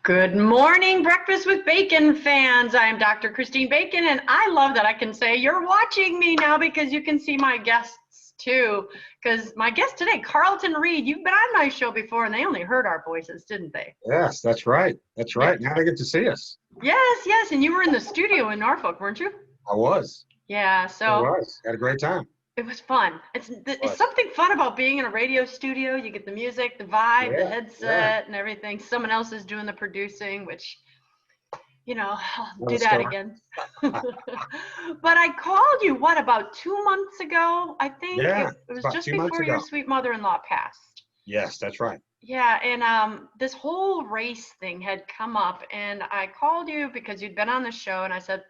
Good morning, Breakfast with Bacon fans. I'm Dr. Christine Bacon, and I love that I can say you're watching me now because you can see my guests too. Because my guest today, Carlton Reed, you've been on my show before, and they only heard our voices, didn't they? Yes, that's right. That's right. Now they get to see us. Yes, and you were in the studio in Norfolk, weren't you? I was. Yeah, I so was. Had a great time. it was fun. It's something fun about being in a radio studio. You get the music, the vibe, the headset, and everything. Someone else is doing the producing, which, I'll do that again. But I called you, about 2 months ago? I think Yeah, it was about just 2 months before your ago. sweet mother-in-law passed. Yes, that's right. Yeah, and this whole race thing had come up, and I called you because you'd been on the show, and I said,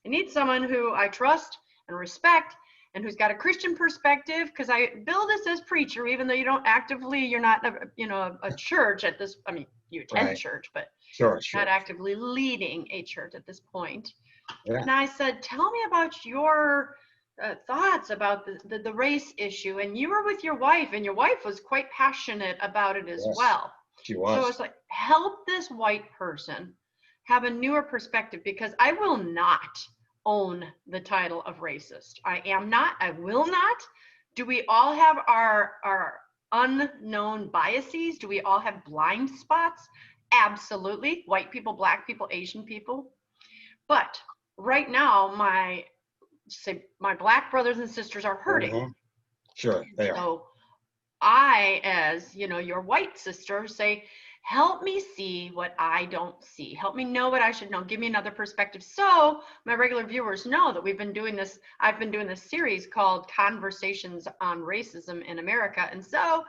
I need someone who I trust and respect and who's got a Christian perspective, because I bill this as preacher, even though you're not a church at this, you attend church, but Sure. not actively leading a church at this point. Yeah. And I said, tell me about your thoughts about the race issue. And you were with your wife, and your wife was quite passionate about it as well. She was. So it's like, help this white person have a newer perspective, because I will not own the title of racist. I am not. I will not. Do we all have our unknown biases? Do we all have blind spots? Absolutely. White people, black people, Asian people. But right now, my black brothers and sisters are hurting. Mm-hmm. Sure, they are. So I, as your white sister, say, help me see what I don't see. Help me know what I should know. Give me another perspective. So my regular viewers know that I've been doing this series called Conversations on Racism in America. And so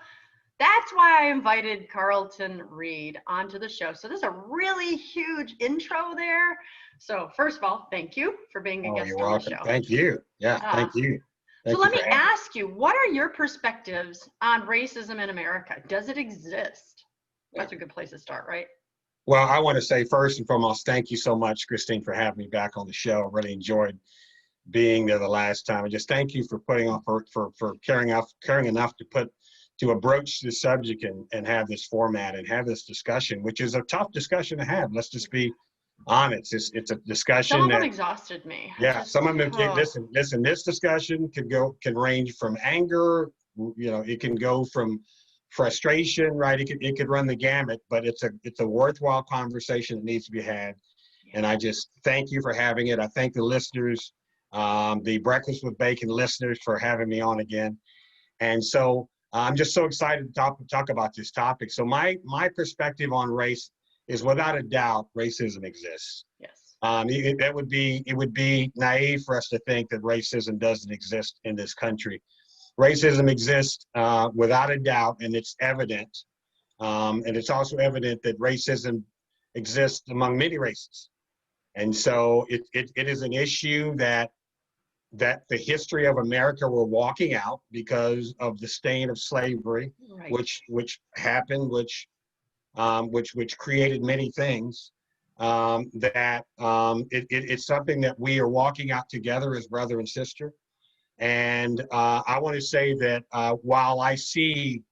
that's why I invited Carlton Reed onto the show. So there's a really huge intro there. So first of all, thank you for being a guest on the show. Thank you. Yeah, thank you. So let me ask you, what are your perspectives on racism in America? Does it exist? That's a good place to start, right? Well, I want to say first and foremost, thank you so much, Christine, for having me back on the show. I really enjoyed being there the last time. And just thank you for putting on for caring enough to broach this subject and have this format and have this discussion, which is a tough discussion to have. Let's just be honest. It's a discussion. Some of them exhausted me. Yeah, some of them. Listen. This discussion can range from anger. It can go from frustration, right? It could run the gamut. But it's a worthwhile conversation that needs to be had. And I just thank you for having it. I thank the listeners, the Breakfast with Bacon listeners, for having me on again. And so I'm just so excited to talk about this topic. So my perspective on race is, without a doubt, racism exists. Yes. It would be naive for us to think that racism doesn't exist in this country. Racism exists without a doubt, and it's evident. And it's also evident that racism exists among many races. And so it is an issue that the history of America we're walking out because of the stain of slavery, right, which happened, which created many things. It's something that we are walking out together as brother and sister. And I want to say that while I see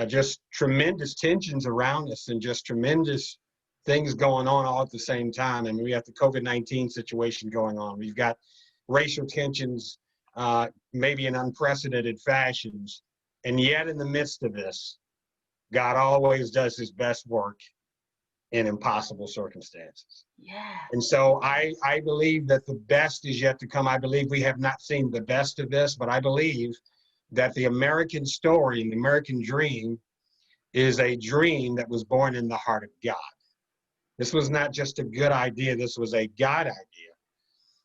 just tremendous tensions around us and just tremendous things going on all at the same time, and we have the COVID-19 situation going on. We've got racial tensions, maybe in unprecedented fashions. And yet in the midst of this, God always does his best work in impossible circumstances. Yeah. And so I believe that the best is yet to come. I believe we have not seen the best of this, but I believe that the American story and the American dream is a dream that was born in the heart of God. This was not just a good idea. This was a God idea.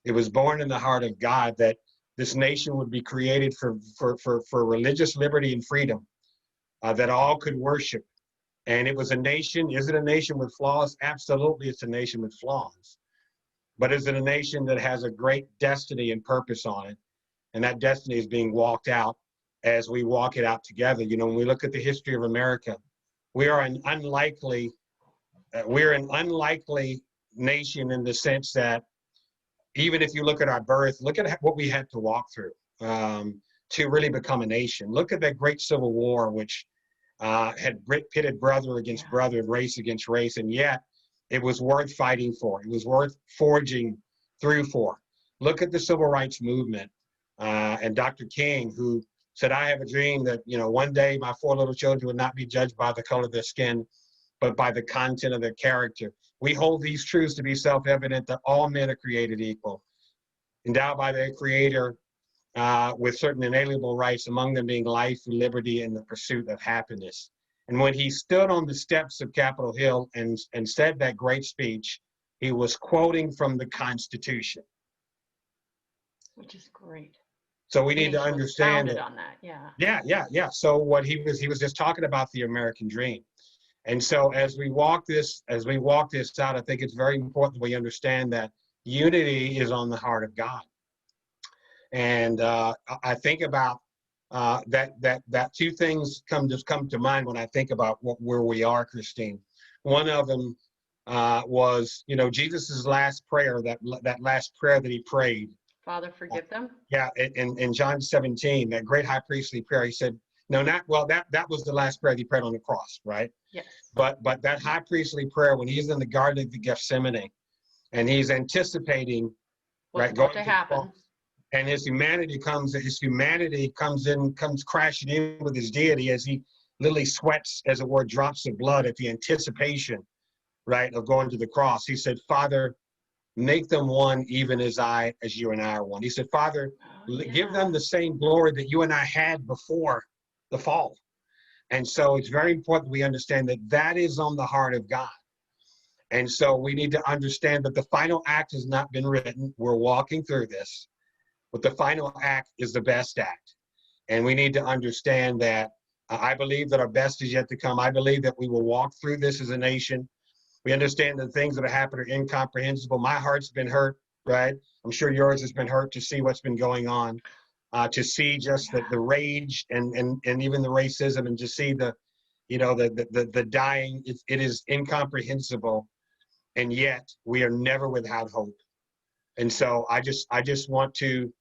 It was born in the heart of God that this nation would be created for religious liberty and freedom, that all could worship. And it was a nation. Is it a nation with flaws? Absolutely, it's a nation with flaws. But is it a nation that has a great destiny and purpose on it? And that destiny is being walked out as we walk it out together. When we look at the history of America, we are an unlikely nation in the sense that even if you look at our birth, look at what we had to walk through to really become a nation. Look at that great Civil War, which had pitted brother against brother and race against race. And yet it was worth fighting for. It was worth forging through for. Look at the civil rights movement and Dr. King, who said, I have a dream that, one day my 4 little children would not be judged by the color of their skin, but by the content of their character. We hold these truths to be self-evident that all men are created equal, endowed by their creator with certain inalienable rights, among them being life, liberty, and the pursuit of happiness. And when he stood on the steps of Capitol Hill and said that great speech, he was quoting from the Constitution. Which is great. So we need to understand that. On that, yeah. Yeah. So what he was just talking about the American dream. And so as we walk this out, I think it's very important we understand that unity is on the heart of God. And I think about that 2 things come to mind when I think about where we are, Christine. One of them was, Jesus's last prayer, that last prayer that he prayed. Father, forgive them. Yeah, in John 17, that great high priestly prayer, he said, that was the last prayer he prayed on the cross, right? Yes. But that high priestly prayer, when he's in the Garden of Gethsemane, and he's anticipating, what's going to happen, and his humanity comes crashing in with his deity as he literally sweats, as it were, drops of blood at the anticipation, right, of going to the cross. He said, Father, make them one, even as you and I are one. He said, Father, give them the same glory that you and I had before the fall. And so it's very important we understand that is on the heart of God. And so we need to understand that the final act has not been written. We're walking through this, but the final act is the best act. And we need to understand that I believe that our best is yet to come. I believe that we will walk through this as a nation. We understand the things that have happened are incomprehensible. My heart's been hurt, right? I'm sure yours has been hurt to see what's been going on, to see just the rage and even the racism, and to see the dying. It is incomprehensible, and yet we are never without hope. And so I just want to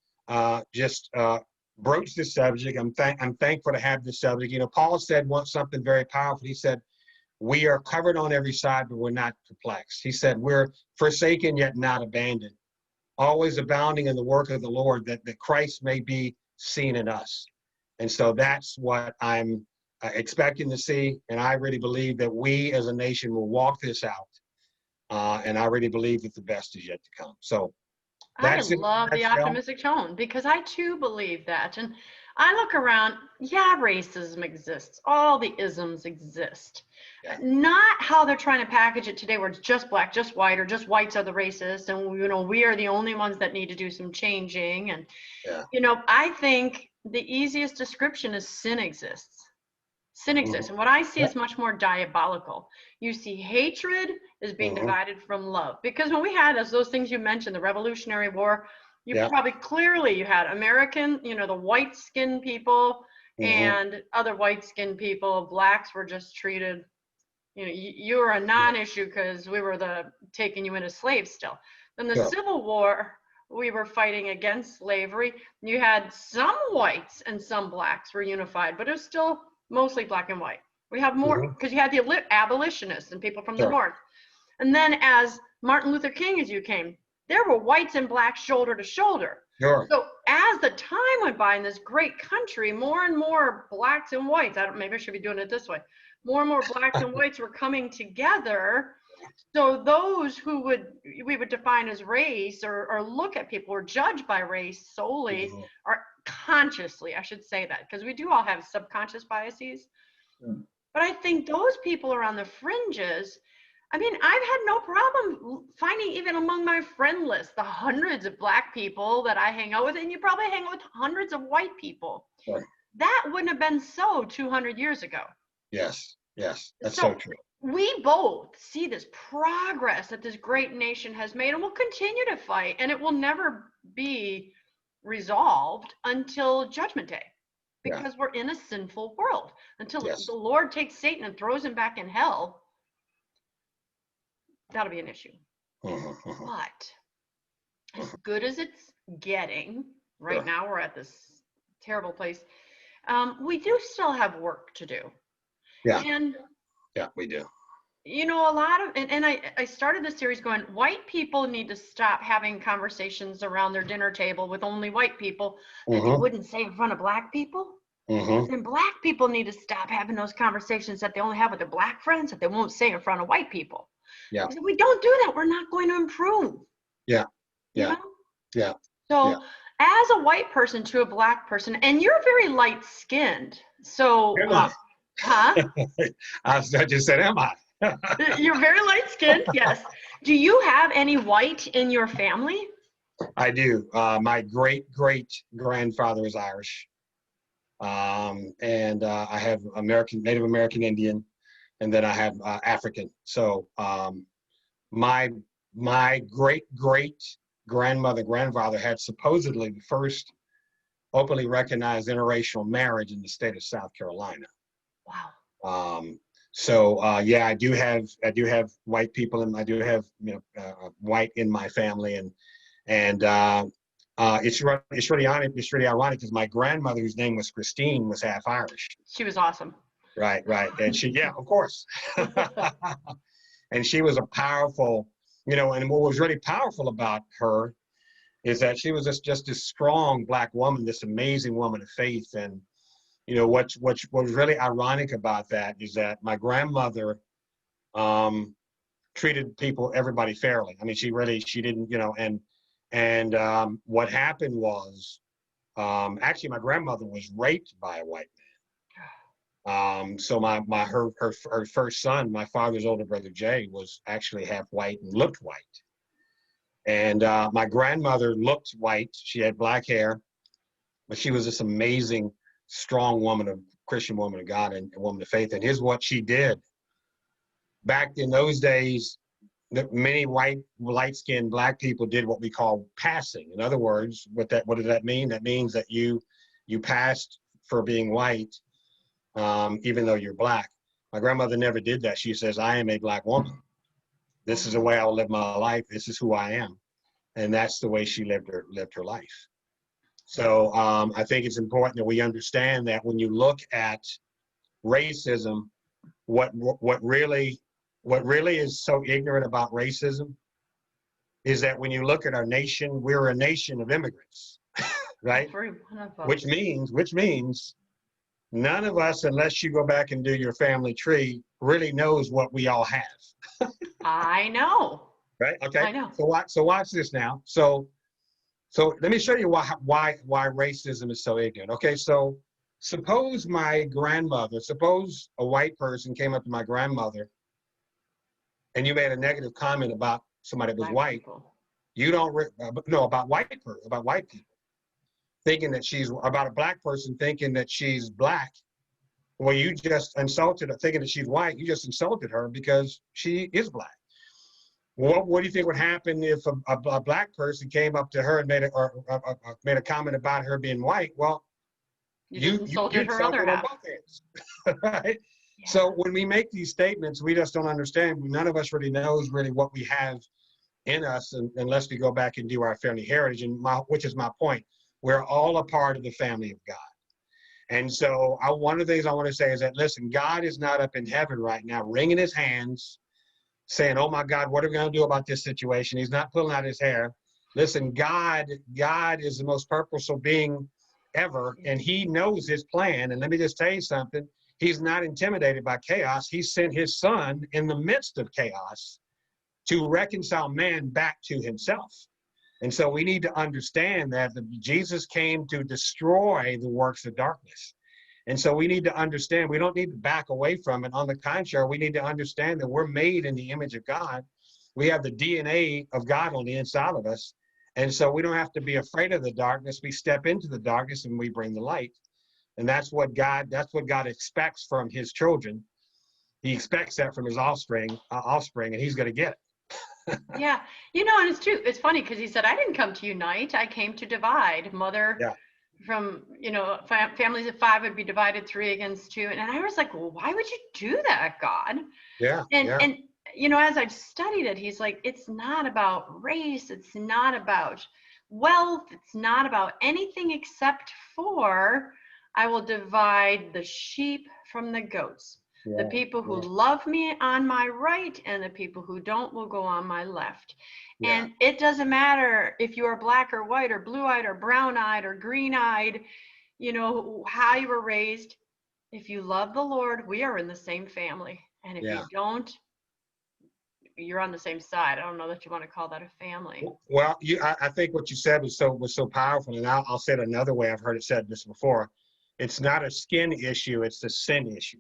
broach this subject. I'm thankful to have this subject. Paul said something very powerful. He said, we are covered on every side, but we're not perplexed. He said, we're forsaken yet not abandoned, always abounding in the work of the Lord, that Christ may be seen in us. And so that's what I'm expecting to see. And I really believe that we as a nation will walk this out. And I really believe that the best is yet to come. So that's I love the optimistic tone, because I too believe that. And I look around, racism exists. All the isms exist. Yeah. Not how they're trying to package it today, where it's just black, just white, or just whites are the racist, and we are the only ones that need to do some changing. And I think the easiest description is sin exists. Sin exists. And what I see is much more diabolical. You see hatred is being divided from love. Because when we had those things you mentioned, the Revolutionary War, you had American, the white-skinned people and other white-skinned people. Blacks were just treated, you were a non-issue because we were taking you in as slaves still. Then the Civil War, we were fighting against slavery. You had some whites and some blacks were unified, but it was still mostly black and white. We have more because you had the abolitionists and people from the North. And then as Martin Luther King, as you came, there were whites and blacks shoulder to shoulder. Sure. So as the time went by in this great country, more and more blacks and whites, maybe I should be doing it this way, more and more blacks and whites were coming together. So those who we would define as race or look at people or judge by race solely or consciously, I should say that, because we do all have subconscious biases. But I think those people around the fringes, I've had no problem finding, even among my friend list, the hundreds of black people that I hang out with, and you probably hang out with hundreds of white people. Right. That wouldn't have been so 200 years ago. Yes, that's so true. We both see this progress that this great nation has made, and we'll continue to fight, and it will never be resolved until Judgment Day, because we're in a sinful world. Until the Lord takes Satan and throws him back in hell, that'll be an issue. But as good as it's getting, right now we're at this terrible place, we do still have work to do. Yeah, we do. you know, a lot of, and I started the series going, white people need to stop having conversations around their dinner table with only white people that they Mm-hmm. wouldn't say in front of black people. Mm-hmm. And black people need to stop having those conversations that they only have with their black friends that they won't say in front of white people. Yeah. Because if we don't do that, we're not going to improve, Yeah. you Yeah. know? Yeah. Yeah. So as a white person to a black person, and you're very light skinned. So, Am I? huh? I just said, am I? You're very light skinned, yes. Do you have any white in your family? I do. My great great grandfather is Irish, and I have Native American Indian, and then I have African. So my my great great grandfather had supposedly the first openly recognized interracial marriage in the state of South Carolina. Wow. So yeah, I do have white people, and I do have white in my family, and it's really ironic because my grandmother, whose name was Christine, was half Irish. She was awesome. Right, and yeah, of course, and she was a powerful, and what was really powerful about her is that she was just this strong black woman, this amazing woman of faith. And what was really ironic about that is that my grandmother treated everybody fairly. I mean, she didn't, and what happened was, actually my grandmother was raped by a white man. So her first son, my father's older brother Jay, was actually half white and looked white. And my grandmother looked white. She had black hair, but she was this amazing, strong Christian woman of God, and a woman of faith. And here's what she did. Back in those days, many light-skinned black people did what we call passing. In other words, what does that mean? That means that you passed for being white, even though you're black. My grandmother never did that. She says, "I am a black woman. This is the way I'll live my life. This is who I am." And that's the way she lived her life. So I think it's important that we understand that when you look at racism, what really is so ignorant about racism is that when you look at our nation, we're a nation of immigrants, right? Every one of us. Which means none of us, unless you go back and do your family tree, really knows what we all have. I know. Right? Okay. I know. So watch this now. So let me show you why racism is so ignorant. Okay, so suppose a white person came up to my grandmother and you made a negative comment about somebody that was Black white. people. You don't no about white people, thinking that she's about a black person thinking that she's black. Well, you just insulted her, thinking that she's white. You just insulted her because she is black. What do you think would happen if a black person came up to her and made a comment about her being white? Well, You just you insulted her other insulted on half. both ends, right? Yeah. So when we make these statements, we just don't understand. None of us really knows what we have in us, unless we go back and do our family heritage. And which is my point. We're all a part of the family of God. And so one of the things I want to say is that, listen, God is not up in heaven right now wringing his hands, saying, "Oh my God, what are we going to do about this situation?" He's not pulling out his hair. Listen, God is the most purposeful being ever, and he knows his plan. And let me just tell you something. He's not intimidated by chaos. He sent his son in the midst of chaos to reconcile man back to himself. And so we need to understand that Jesus came to destroy the works of darkness. And so we need to understand, we don't need to back away from it. On the contrary, we need to understand that we're made in the image of God. We have the DNA of God on the inside of us. And so we don't have to be afraid of the darkness. We step into the darkness and we bring the light. And that's what God expects from his children. He expects that from his offspring, and he's going to get it. Yeah. And it's true. It's funny because he said, I didn't come to unite. I came to divide. Mother Yeah. from, families of 5 would be divided 3 against 2. And I was like, well, why would you do that, God? Yeah. And as I've studied it, he's like, it's not about race. It's not about wealth. It's not about anything except for I will divide the sheep from the goats. The Yeah. people who Yeah. love me on my right and the people who don't will go on my left. Yeah. And it doesn't matter if you are black or white or blue-eyed or brown-eyed or green-eyed, you know, how you were raised. If you love the Lord, we are in the same family. And if you Yeah. don't, you're on the same side. I don't know that you want to call that a family. Well, I think what you said was so powerful, and I'll say it another way. I've heard it said this before. It's not a skin issue; it's a sin issue.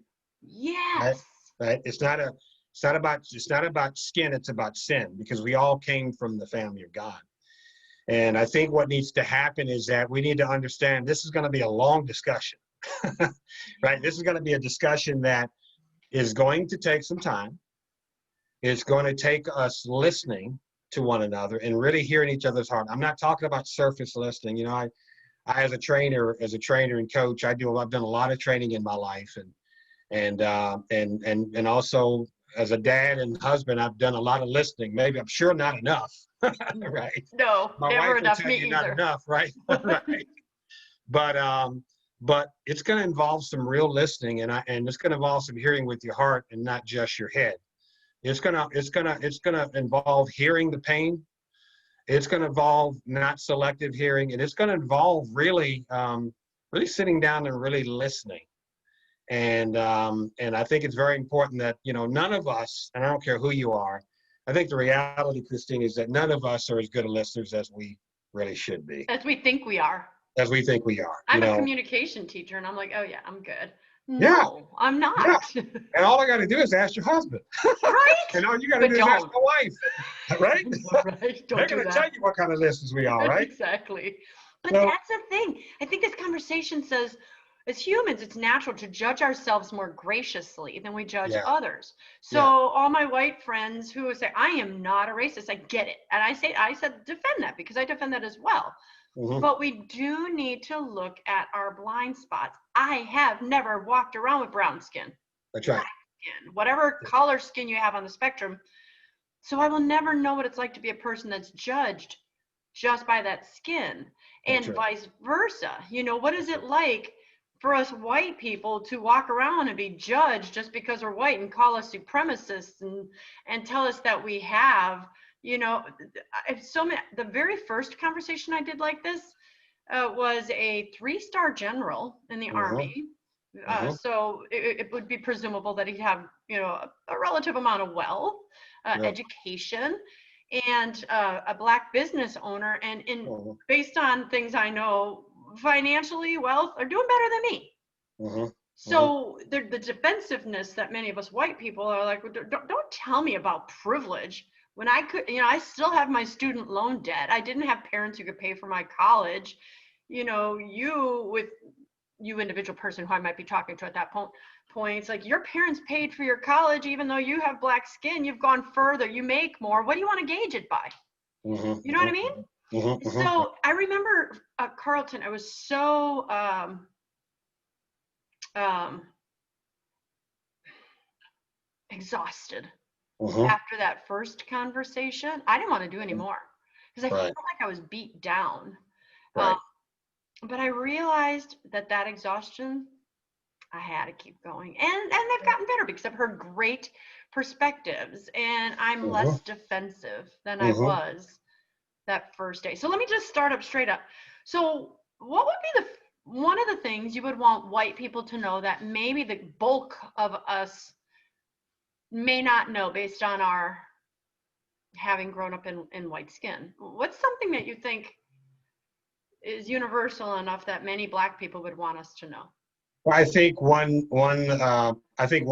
Right? Yes. Right? It's not about skin. It's about sin, because we all came from the family of God. And I think what needs to happen is that we need to understand this is going to be a long discussion, right? This is going to be a discussion that is going to take some time. It's going to take us listening to one another and really hearing each other's heart. I'm not talking about surface listening. You know, I as a trainer and coach, I've done a lot of training in my life, and also as a dad and husband, I've done a lot of listening. Maybe I'm sure not enough, right? No, My never wife will enough. tell Me you not either. enough, right? Right. But it's going to involve some real listening, and it's going to involve some hearing with your heart and not just your head. It's gonna involve hearing the pain. It's gonna involve not selective hearing, and it's gonna involve really sitting down and really listening. And I think it's very important that, you know, none of us, and I don't care who you are, I think the reality, Christine, is that none of us are as good listeners as we really should be, As we think we are. as we think we are. You I'm a know, communication teacher, and I'm like, oh yeah, I'm good. yeah, No, I'm yeah. not. And all I got to do is ask your husband, Right? and all you got to But do is ask don't. my wife, right? Right? They're Don't do going to tell that. you what kind of listeners we are, right? Exactly. But So, that's the thing. I think this conversation says, as humans, it's natural to judge ourselves more graciously than we judge yeah, others. So yeah, all my white friends who say, I am not a racist, I get it. And I said, defend that, because I defend that as well. hmm, But we do need to look at our blind spots. I have never walked around with brown skin, that's right. black skin, whatever color skin you have on the spectrum. So I will never know what it's like to be a person that's judged just by that skin, That's and right. vice versa. You know, what is That's it right. like for us white people to walk around and be judged just because we're white and call us supremacists and tell us that we have, you know, the very first conversation I did like this was a 3-star general in the Hmm. army. Hmm. So it would be presumable that he'd have, you know, a relative amount of wealth, Yeah. education, and a black business owner. And Hmm. based on things I know, financially, wealth are doing better than me. Hmm. Hmm. So the defensiveness that many of us white people are like, don't tell me about privilege when I could, you know, I still have my student loan debt. I didn't have parents who could pay for my college. You know, you individual person who I might be talking to at that point, it's like your parents paid for your college, even though you have black skin, you've gone further, you make more. What do you want to gauge it by? Hmm. You know what I mean? Hmm. Hmm. So I remember Carlton, I was so um, exhausted Hmm. after that first conversation. I didn't want to do any more because I felt Right. like I was beat down. Um, Right. but I realized that exhaustion, I had to keep going. And they've gotten better because I've heard great perspectives, and I'm Hmm. less defensive than I Hmm. was that first day. So let me just start up straight up. So what would be the one of the things you would want white people to know that maybe the bulk of us may not know based on our having grown up in white skin? What's something that you think is universal enough that many black people would want us to know? Well, I think one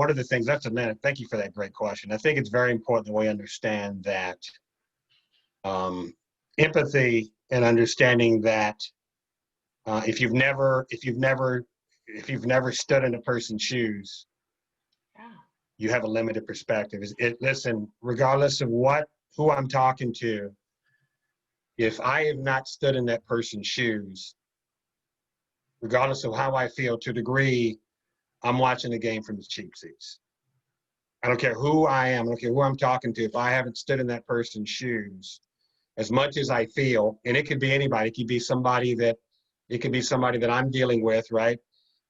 of the things, that's a minute. Thank you for that great question. I think it's very important that we understand that um, empathy and understanding that if you've never stood in a person's shoes, Yeah. you have a limited perspective. Listen, regardless of who I'm talking to, if I have not stood in that person's shoes, regardless of how I feel, to a degree, I'm watching the game from the cheap seats. I don't care who I am. I don't care who I'm talking to. If I haven't stood in that person's shoes, as much as I feel, and it could be anybody, it could be somebody that I'm dealing with, right?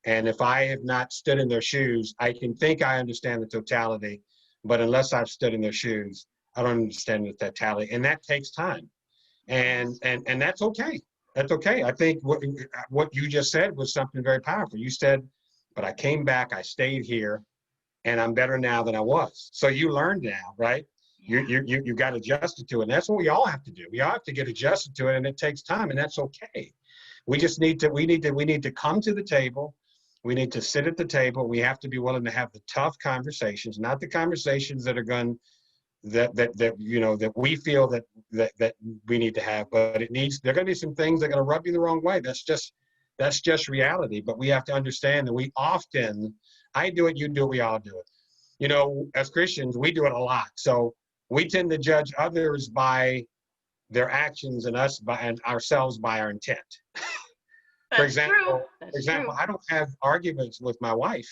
And if I have not stood in their shoes, I can think I understand the totality, but unless I've stood in their shoes, I don't understand the totality. And that takes time. And that's okay. That's okay. I think what you just said was something very powerful. You said, but I came back, I stayed here, and I'm better now than I was. So you learned now, right? You got adjusted to it. And that's what we all have to do. We all have to get adjusted to it, and it takes time, and that's okay. We just need to come to the table. We need to sit at the table. We have to be willing to have the tough conversations, not the conversations that are going that we feel that we need to have, but there are going to be some things that are going to rub you the wrong way. That's just reality. But we have to understand that I do it, you do it, we all do it. As Christians, we do it a lot. So we tend to judge others by their actions and ourselves by our intent. For example, I don't have arguments with my wife.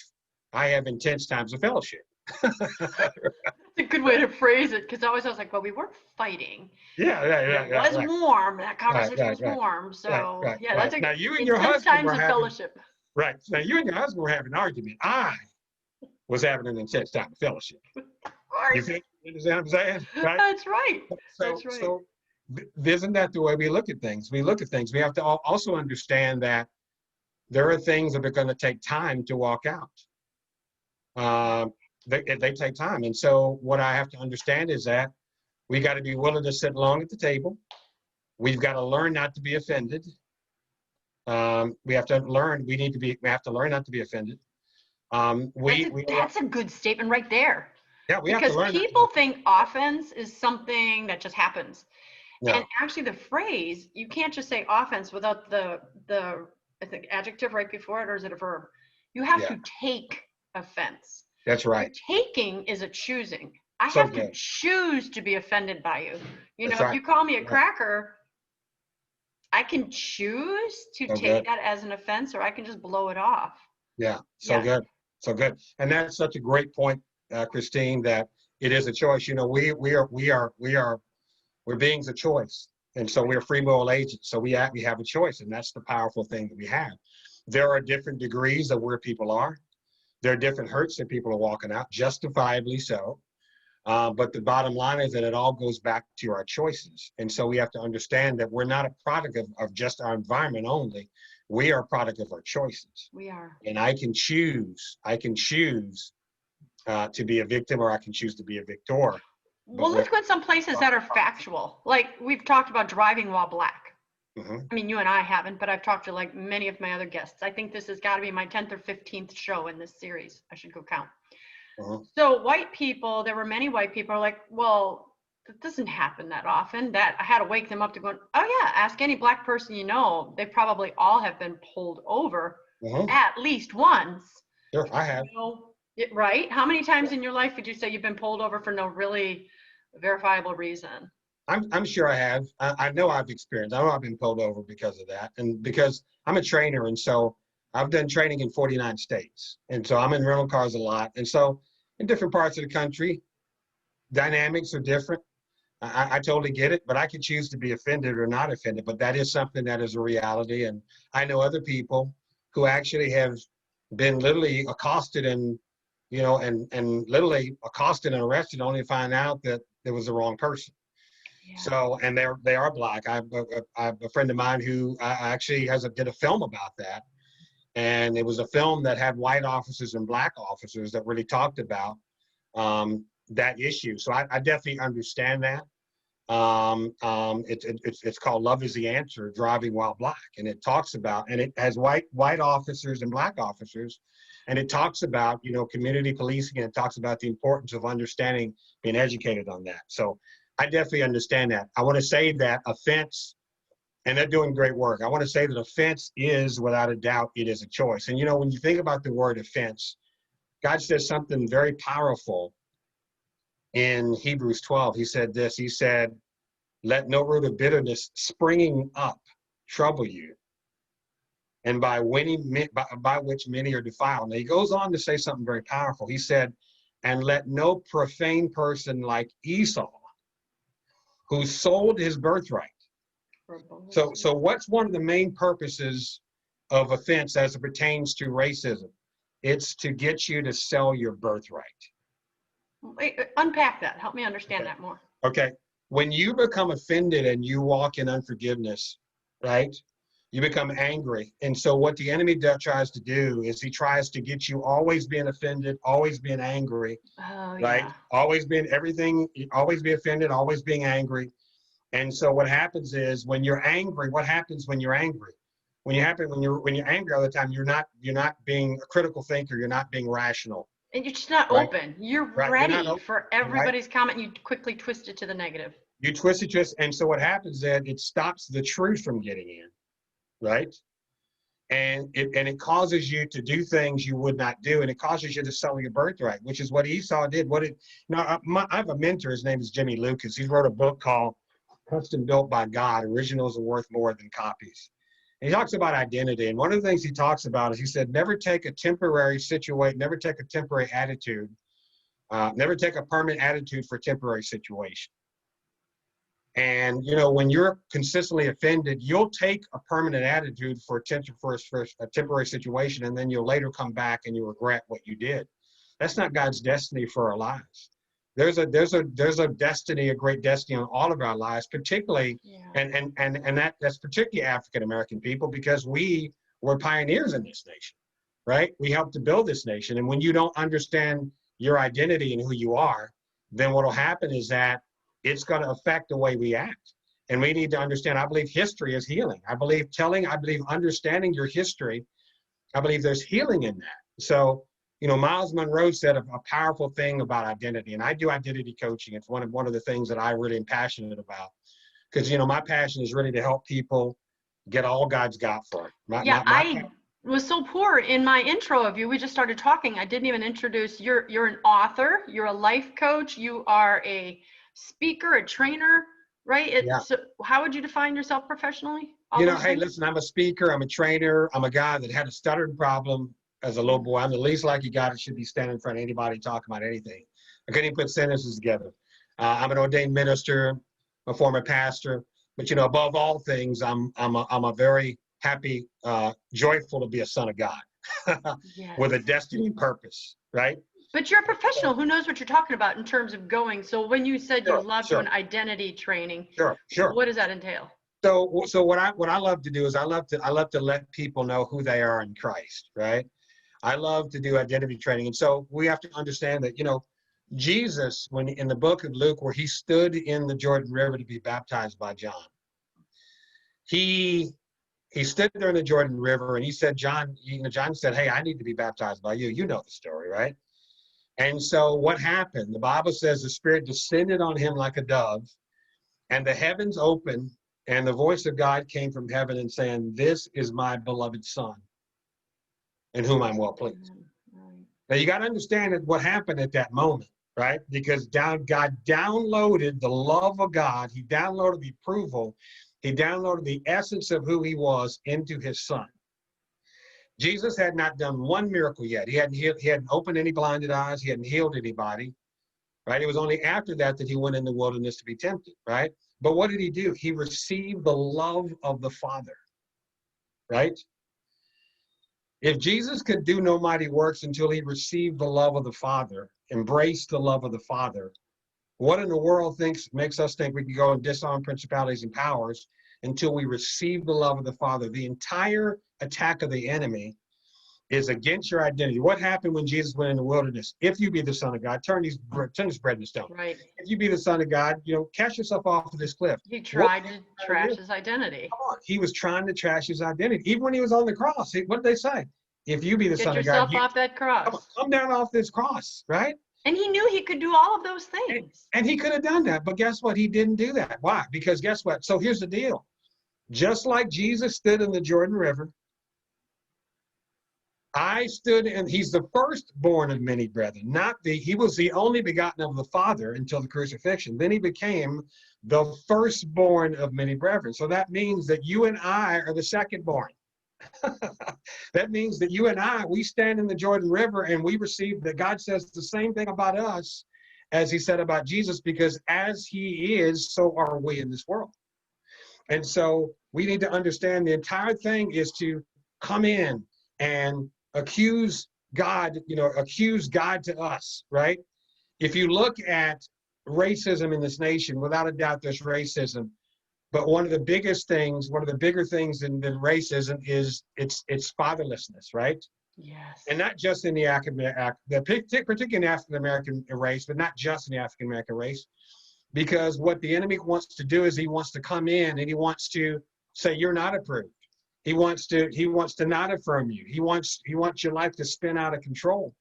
I have intense times of fellowship. That's a good way to phrase it, because I was like, well, we weren't fighting. Yeah. It was warm. That conversation was warm. So that's now you and your husband were having fellowship. Right. Now you and your husband were having an argument. I was having an intense time of fellowship. You understand what I'm saying? Right? That's right. So isn't that the way we look at things? We have to also understand that there are things that are going to take time to walk out. They take time. And so what I have to understand is that we got to be willing to sit long at the table. We've got to learn not to be offended. We have to learn not to be offended. That's a good statement right there. Yeah, we have to learn. Because people think offense is something that just happens. No. And actually the phrase, you can't just say offense without the I think adjective right before it, or is it a verb? You have to take offense. That's right. Taking is a choosing. I have to choose to be offended by you. If you call me a cracker, I can choose to take that as an offense, or I can just blow it off. Yeah. Good. So good. And that's such a great point, Christine, that it is a choice. We're beings of choice. And so we're free will agents. So we have a choice, and that's the powerful thing that we have. There are different degrees of where people are. There are different hurts that people are walking out, justifiably so. But the bottom line is that it all goes back to our choices. And so we have to understand that we're not a product of just our environment only. We are a product of our choices. We are. And I can choose to be a victim, or I can choose to be a victor. Well, let's go at some places that are factual. Like we've talked about driving while black. Mm-hmm. I mean, you and I haven't, but I've talked to like many of my other guests. I think this has got to be my 10th or 15th show in this series. I should go count. Uh-huh. So there were many white people are like, well, that doesn't happen that often. That I had to wake them up to go, oh yeah, ask any black person they probably all have been pulled over at least once. Sure, I have. Right? How many times in your life would you say you've been pulled over for no really verifiable reason? I'm sure I have. I know I've experienced. I know I've been pulled over because of that, and because I'm a trainer, and so I've done training in 49 states, and so I'm in rental cars a lot, and so in different parts of the country, dynamics are different. I totally get it, but I could choose to be offended or not offended. But that is something that is a reality, and I know other people who actually have been literally accosted and literally accosted and arrested only to find out that it was the wrong person. Yeah. So, and they are black. I have a friend of mine who actually did a film about that. And it was a film that had white officers and black officers that really talked about that issue. So I definitely understand that. It's called Love is the Answer, Driving While Black. And it talks about, and it has white officers and black officers. And it talks about, community policing, and it talks about the importance of understanding, being educated on that. So I definitely understand that. I want to say that offense, and they're doing great work. I want to say that offense is, without a doubt, it is a choice. And, when you think about the word offense, God says something very powerful in Hebrews 12. He said this, he said, let no root of bitterness springing up trouble you, and by which many are defiled. Now he goes on to say something very powerful. He said, and let no profane person like Esau, who sold his birthright. So what's one of the main purposes of offense as it pertains to racism. It's to get you to sell your birthright. Wait, unpack that. Help me understand Okay. that more. Okay. When you become offended and you walk in unforgiveness, right? You become angry. And so what the enemy tries to do is he tries to get you always being offended, always being angry, Oh, right? yeah. Always being everything, always be offended, always being angry. And so what happens is when you're angry, what happens when you're angry? When you're angry all the time, you're not being a critical thinker, you're not being rational. And you're just not Right? open. You're Right. You're not ready open, for right? everybody's comment. You quickly twist it to the negative. You twist it, and so what happens is it stops the truth from getting in, right? And it causes you to do things you would not do, and it causes you to sell your birthright, which is what Esau did. I have a mentor. His name is Jimmy Lucas. He wrote a book called "Custom Built by God: Originals are Worth More Than Copies." And he talks about identity, and one of the things he talks about is he said, never take a temporary situation, never take a temporary attitude, never take a permanent attitude for a temporary situation. And when you're consistently offended, you'll take a permanent attitude for a temporary situation, and then you'll later come back and you regret what you did. That's not God's destiny for our lives. There's a destiny, a great destiny on all of our lives, particularly, that's particularly African American people, because we were pioneers in this nation, right? We helped to build this nation, and when you don't understand your identity and who you are, then what will happen is that it's going to affect the way we act. And we need to understand, I believe history is healing. I believe understanding your history, I believe there's healing in that. So, Miles Monroe said a powerful thing about identity, and I do identity coaching. It's one of the things that I really am passionate about, because, my passion is really to help people get all God's got for them. I was so poor in my intro of you. We just started talking. I didn't even introduce you're an author, you're a life coach, you are a speaker, a trainer, right? Yeah. So how would you define yourself professionally? Hey, listen, I'm a speaker, I'm a trainer, I'm a guy that had a stuttering problem as a little boy. I'm the least likely guy that should be standing in front of anybody talking about anything. I couldn't even put sentences together. I'm an ordained minister, a former pastor, but above all things, I'm a very happy, joyful to be a son of God with a destiny and purpose, right? But you're a professional who knows what you're talking about in terms of going. So when you said you love doing identity training, sure. What does that entail? So what I love to do is I love to let people know who they are in Christ, right? I love to do identity training. And so we have to understand that, Jesus, when in the book of Luke, where he stood in the Jordan River to be baptized by John, he stood there in the Jordan River and he said, John said, hey, I need to be baptized by you. You know the story, right? And so what happened? The Bible says the Spirit descended on him like a dove, and the heavens opened, and the voice of God came from heaven and saying, this is my beloved Son, in whom I'm well pleased. Now you got to understand that what happened at that moment, right? Because God downloaded the love of God. He downloaded the approval. He downloaded the essence of who he was into his Son. Jesus had not done one miracle yet. He hadn't opened any blinded eyes. He hadn't healed anybody, right? It was only after that he went in the wilderness to be tempted, right? But what did he do? He received the love of the Father, right? If Jesus could do no mighty works until he received the love of the Father, embraced the love of the Father, what in the world makes us think we can go and disarm principalities and powers until we receive the love of the Father? The entire attack of the enemy is against your identity. What happened when Jesus went in the wilderness? If you be the Son of God, turn this bread into stone. Right. If you be the Son of God, cast yourself off of this cliff. He tried to trash his identity. Come on. He was trying to trash his identity. Even when he was on the cross, what did they say? If you be the Son of God, get yourself off that cross. Come down off this cross, right? And he knew he could do all of those things. And he could have done that, but guess what? He didn't do that. Why? Because guess what? So here's the deal. Just like Jesus stood in the Jordan River, I stood, and he's the firstborn of many brethren. He was the only begotten of the Father until the crucifixion. Then he became the firstborn of many brethren. So that means that you and I are the secondborn. That means that you and I, we stand in the Jordan River and we receive that God says the same thing about us as he said about Jesus, because as he is, so are we in this world. And so we need to understand the entire thing is to come in and accuse God, accuse God to us, right? If you look at racism in this nation, without a doubt, there's racism. But one of the biggest things, one of the bigger things than racism is it's fatherlessness, right? Yes. And not just in the particularly in the African American race, but not just in the African American race, because what the enemy wants to do is he wants to come in and he wants to say you're not approved. He wants to not affirm you. He wants your life to spin out of control,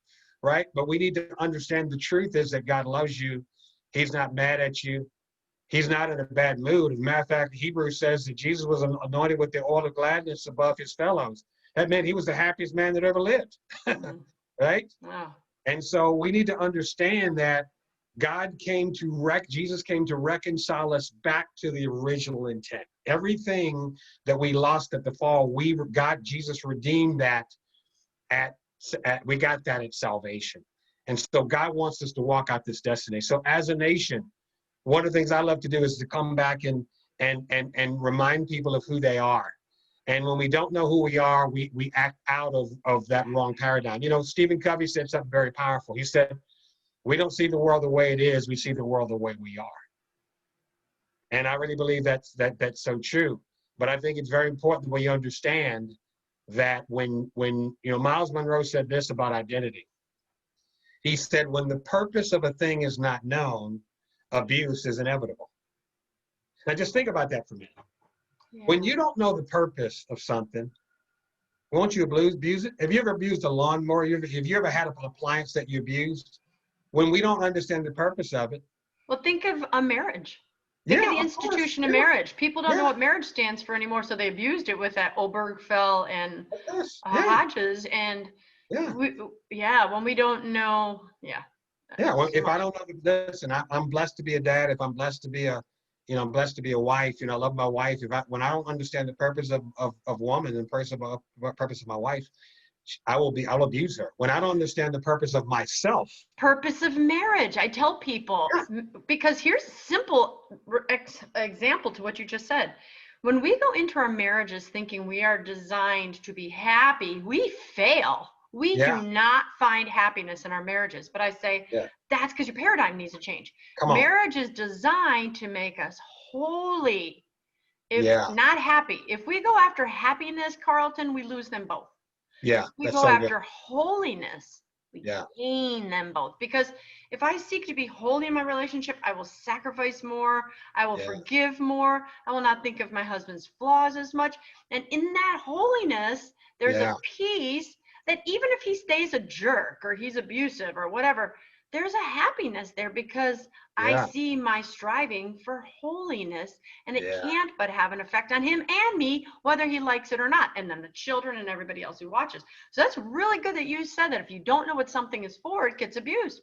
right? But we need to understand the truth is that God loves you. He's not mad at you. He's not in a bad mood. As a matter of fact, Hebrews says that Jesus was anointed with the oil of gladness above his fellows. That meant he was the happiest man that ever lived, right? Wow. And so we need to understand that Jesus came to reconcile us back to the original intent. Everything that we lost at the fall, Jesus redeemed that we got that at salvation. And so God wants us to walk out this destiny. So as a nation, one of the things I love to do is to come back and remind people of who they are. And when we don't know who we are, we act out of that wrong paradigm. Stephen Covey said something very powerful. He said, we don't see the world the way it is, we see the world the way we are. And I really believe that's so true. But I think it's very important that we understand that when Miles Monroe said this about identity. He said, when the purpose of a thing is not known, abuse is inevitable. Now just think about that for a minute. Yeah. When you don't know the purpose of something, won't you abuse it? Have you ever abused a lawnmower? Have you ever had an appliance that you abused? When we don't understand the purpose of it. Well, think of a marriage. Think of the institution of marriage. People don't know what marriage stands for anymore, so they abused it with that Obergefell and Hodges. And when we don't know, well, if I don't know this, and I'm blessed to be a dad, if I'm blessed to be I'm blessed to be a wife, I love my wife. When I don't understand the purpose of woman and purpose of my wife, I'll abuse her. When I don't understand the purpose of myself. Purpose of marriage. I tell people, because here's a simple example to what you just said. When we go into our marriages thinking we are designed to be happy, we fail. We do not find happiness in our marriages. But I say, that's because your paradigm needs to change. Marriage is designed to make us holy, not happy. If we go after happiness, Carlton, we lose them both. We go after holiness, we gain them both. Because if I seek to be holy in my relationship, I will sacrifice more, I will forgive more, I will not think of my husband's flaws as much. And in that holiness, there's a peace that even if he stays a jerk or he's abusive or whatever, there's a happiness there because I see my striving for holiness, and it can't but have an effect on him and me, whether he likes it or not, and then the children and everybody else who watches. So that's really good that you said that if you don't know what something is for, it gets abused.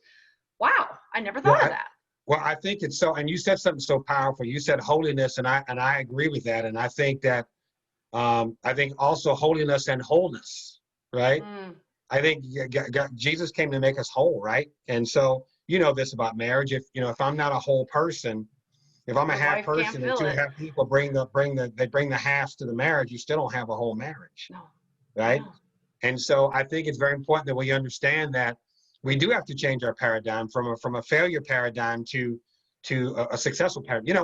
Wow, I never thought of that. Well, I think it's so, and you said something so powerful. You said holiness, and I agree with that. And I think that I think also holiness and wholeness, right? I think Jesus came to make us whole, right? And so you know this about marriage. If I'm not a whole person, if I'm a half person and two half people bring the halves to the marriage, you still don't have a whole marriage, right? No. And so I think it's very important that we understand that we do have to change our paradigm from a failure paradigm to a successful paradigm.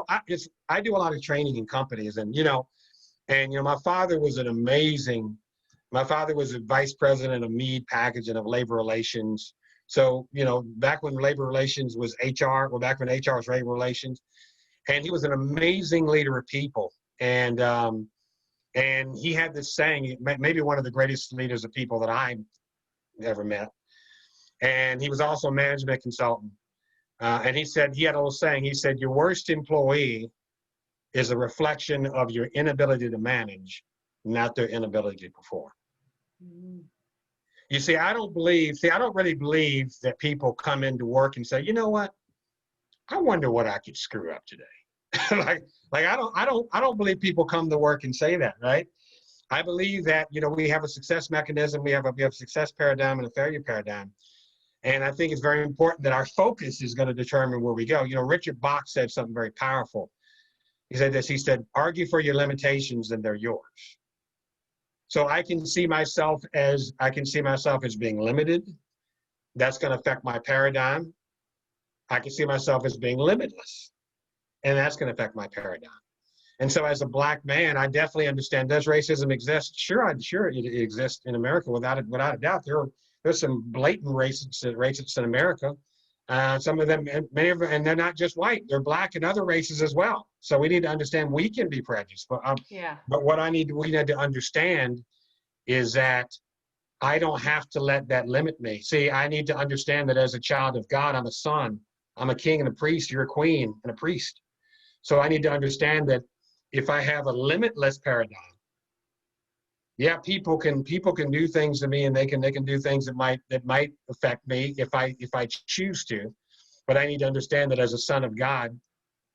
I do a lot of training in companies, and my father was My father was a vice president of Mead Packaging of labor relations. So, back when labor relations was HR, back when HR was labor relations, and he was an amazing leader of people. And he had this saying, maybe one of the greatest leaders of people that I ever met. And he was also a management consultant. And he had a little saying, he said, your worst employee is a reflection of your inability to manage, not their inability to perform. You see, I don't really believe that people come into work and say, you know what, I wonder what I could screw up today. I don't believe people come to work and say that, right? I believe that, we have a success mechanism, we have a success paradigm and a failure paradigm. And I think it's very important that our focus is going to determine where we go. Richard Bach said something very powerful. He said this, he said, argue for your limitations and they're yours. So I can see myself as being limited. That's going to affect my paradigm. I can see myself as being limitless, and that's going to affect my paradigm. And so as a black man, I definitely understand, does racism exist? Sure, it exists in America without a doubt. There's some blatant racists in America. Some of them, many of them, and they're not just white, they're black and other races as well. So we need to understand we can be prejudiced. But what we need to understand is that I don't have to let that limit me. See, I need to understand that as a child of God, I'm a son, I'm a king and a priest, you're a queen and a priest. So I need to understand that if I have a limitless paradigm, yeah, people can do things to me, and they can do things that might affect me if I choose to. But I need to understand that as a son of God,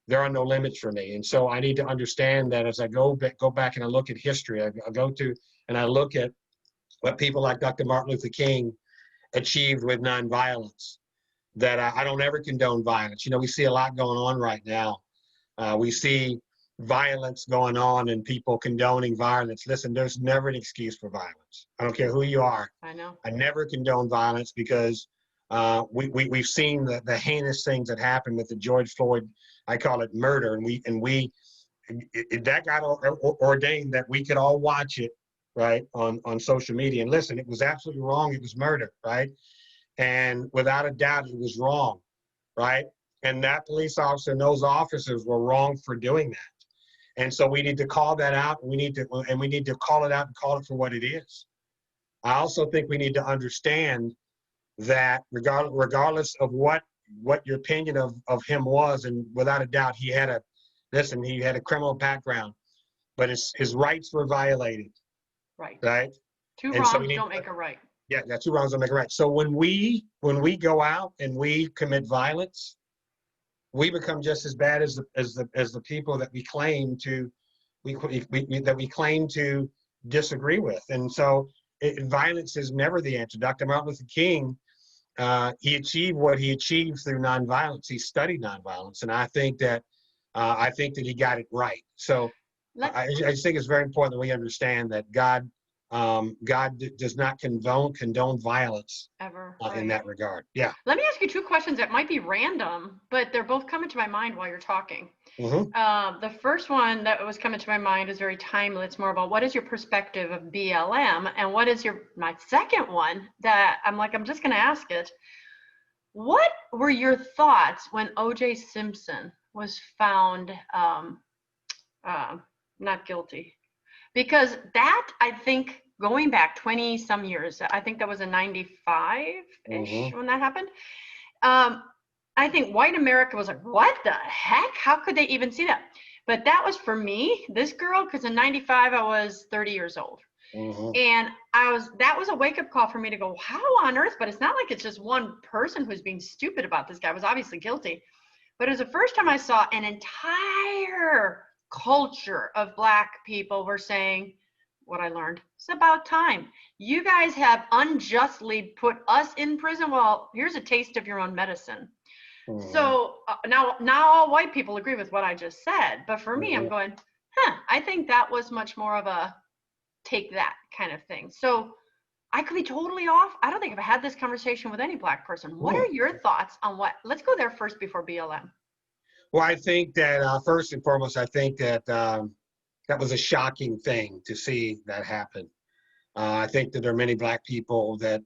there are no limits for me. And so I need to understand that as I go back and I look at history, I go to and I look at what people like Dr. Martin Luther King achieved with nonviolence, that I don't ever condone violence. You know, we see a lot going on right now. We see violence going on and people condoning violence. Listen, there's never an excuse for violence. I don't care who you are. I know. I never condone violence because we've seen the heinous things that happened with the George Floyd, I call it murder, that got ordained that we could all watch it, right, on social media. And listen, it was absolutely wrong. It was murder, right? And without a doubt, it was wrong, right? And that police officer and those officers were wrong for doing that. And so we need to call that out. We need to call it out and call it for what it is. I also think we need to understand that regardless of what your opinion of him was, and without a doubt, he had a criminal background, but his rights were violated. Right. Right. Two wrongs don't make a right. Yeah, two wrongs don't make a right. So when we go out and we commit violence, we become just as bad as the people that we claim to disagree with. And so violence is never the answer. Dr. Martin Luther King, he achieved what he achieved through nonviolence. He studied nonviolence, and I think that he got it right. So I just think it's very important that we understand that God does not condone violence ever in that regard. Yeah. Let me ask you two questions that might be random, but they're both coming to my mind while you're talking. Mm-hmm. The first one that was coming to my mind is very timely. It's more about what is your perspective of BLM, and what is my second one that I'm just going to ask it. What were your thoughts when O.J. Simpson was found not guilty? Because that, I think, going back 20 some years, I think that was in 95-ish when that happened. I think white America was like, what the heck? How could they even see that? But that was for me, this girl, because in 95, I was 30 years old. And that was a wake-up call for me to go, how on earth? But it's not like it's just one person who's being stupid about this guy. Was obviously guilty. But it was the first time I saw an entire culture of Black people were saying what I learned. It's about time. You guys have unjustly put us in prison. Well, here's a taste of your own medicine. So now all white people agree with what I just said. But for me, I'm going, I think that was much more of a take that kind of thing. So I could be totally off. I don't think I've had this conversation with any Black person. What are your thoughts on let's go there first before BLM. Well, I think that first and foremost, I think that that was a shocking thing to see that happen. I think that there are many Black people that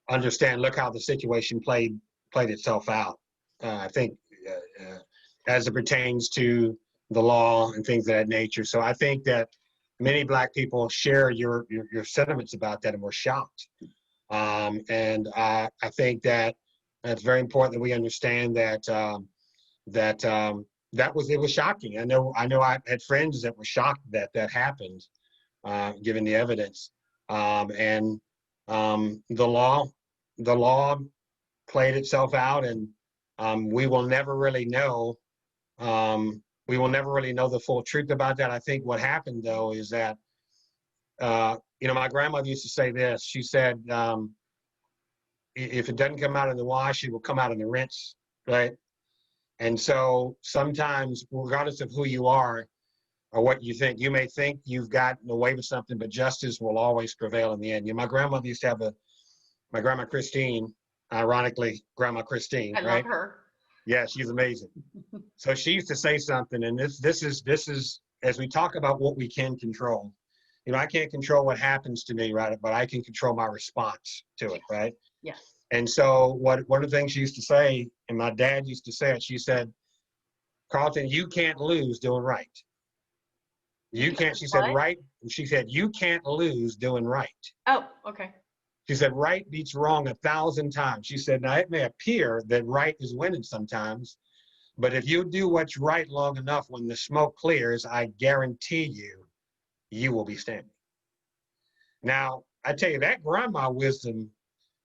understand, look how the situation played itself out. I think as it pertains to the law and things of that nature. So I think that many Black people share your sentiments about that and were shocked. And I think that it's very important that we understand that it was shocking. I know I had friends that were shocked that happened, given the evidence. And the law played itself out, and we will never really know. The full truth about that. I think what happened though is that, my grandmother used to say this. She said, if it doesn't come out in the wash, it will come out in the rinse, right? And so sometimes, regardless of who you are, or what you think. You may think you've gotten away with something, but justice will always prevail in the end. You know, my grandmother used to have my grandma Christine, ironically, Grandma Christine, I love right? her. Yeah, she's amazing. So she used to say something, and this is as we talk about what we can control. You know, I can't control what happens to me, right? But I can control my response to it, right? Yes. And so one of the things she used to say, and my dad used to say it, she said, Carlton, you can't lose doing right. You can't, she said, What? right. She said, you can't lose doing right. Oh, okay. She said, right beats wrong 1,000 times. She said, now it may appear that right is winning sometimes, but if you do what's right long enough, when the smoke clears, I guarantee you will be standing. Now, I tell you, that grandma wisdom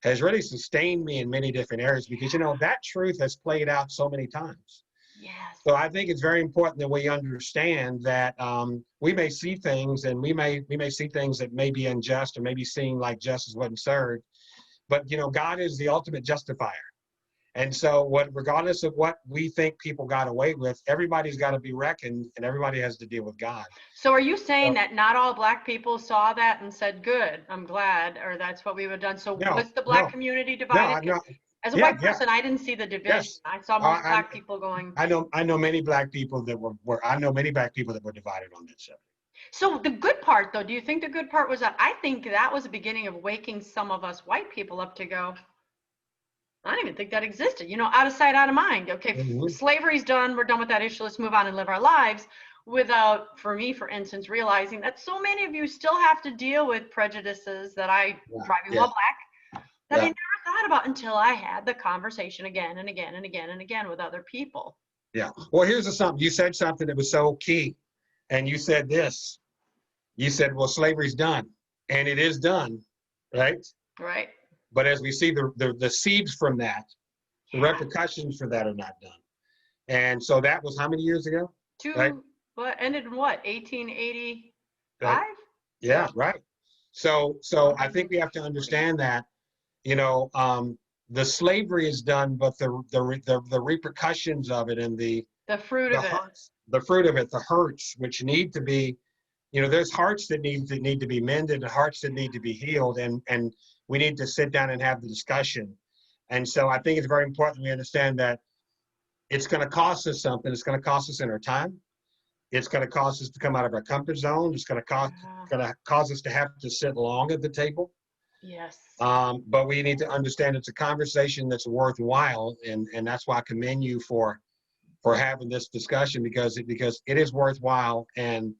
has really sustained me in many different areas because, you know, that truth has played out so many times. Yes. So I think it's very important that we understand that we may see things, and we may see things that may be unjust or maybe seem like justice wasn't served, but you know, God is the ultimate justifier. And so regardless of what we think people got away with, everybody's got to be reckoned, and everybody has to deal with God. So are you saying So, that not all black people saw that and said, good, I'm glad, or that's what we would have done? So no, was the black no, community no, divided? no. As a Yeah, white yeah, person, I didn't see the division. yes. I saw most black people going. I know many black people that I know many black people that were divided on that subject. So the good part, though, do you think the good part was that I think that was the beginning of waking some of us white people up to go, I don't even think that existed. You know, out of sight, out of mind. Okay, Mm-hmm. slavery's done. We're done with that issue. Let's move on and live our lives without, for me, for instance, realizing that so many of you still have to deal with prejudices that I, Yeah, driving yeah, while black, that I yeah, never thought about until I had the conversation again and again and again and again with other people. yeah. Well, here's the something. You said something that was so key, and you said this. You said, "Well, slavery's done," and it is done, right? Right? But as we see, the seeds from that, the Yeah. repercussions for that are not done. And so that was how many years ago, right? What ended in what? 1885? Right. Yeah, right. So I think we have to 40. understand that, you know, the slavery is done, but the repercussions of it, and The fruit the of it. hurts, the fruit of it, the hurts, which need to be, you know, there's hearts that need to be mended, and hearts that need to be healed, and we need to sit down and have the discussion. And so I think it's very important we understand that it's going to cost us something. It's going to cost us in our time. It's going to cause us to come out of our comfort zone. It's going to cause us to have to sit long at the table. Yes. But we need to understand it's a conversation that's worthwhile, and that's why I commend you for having this discussion, because it is worthwhile. And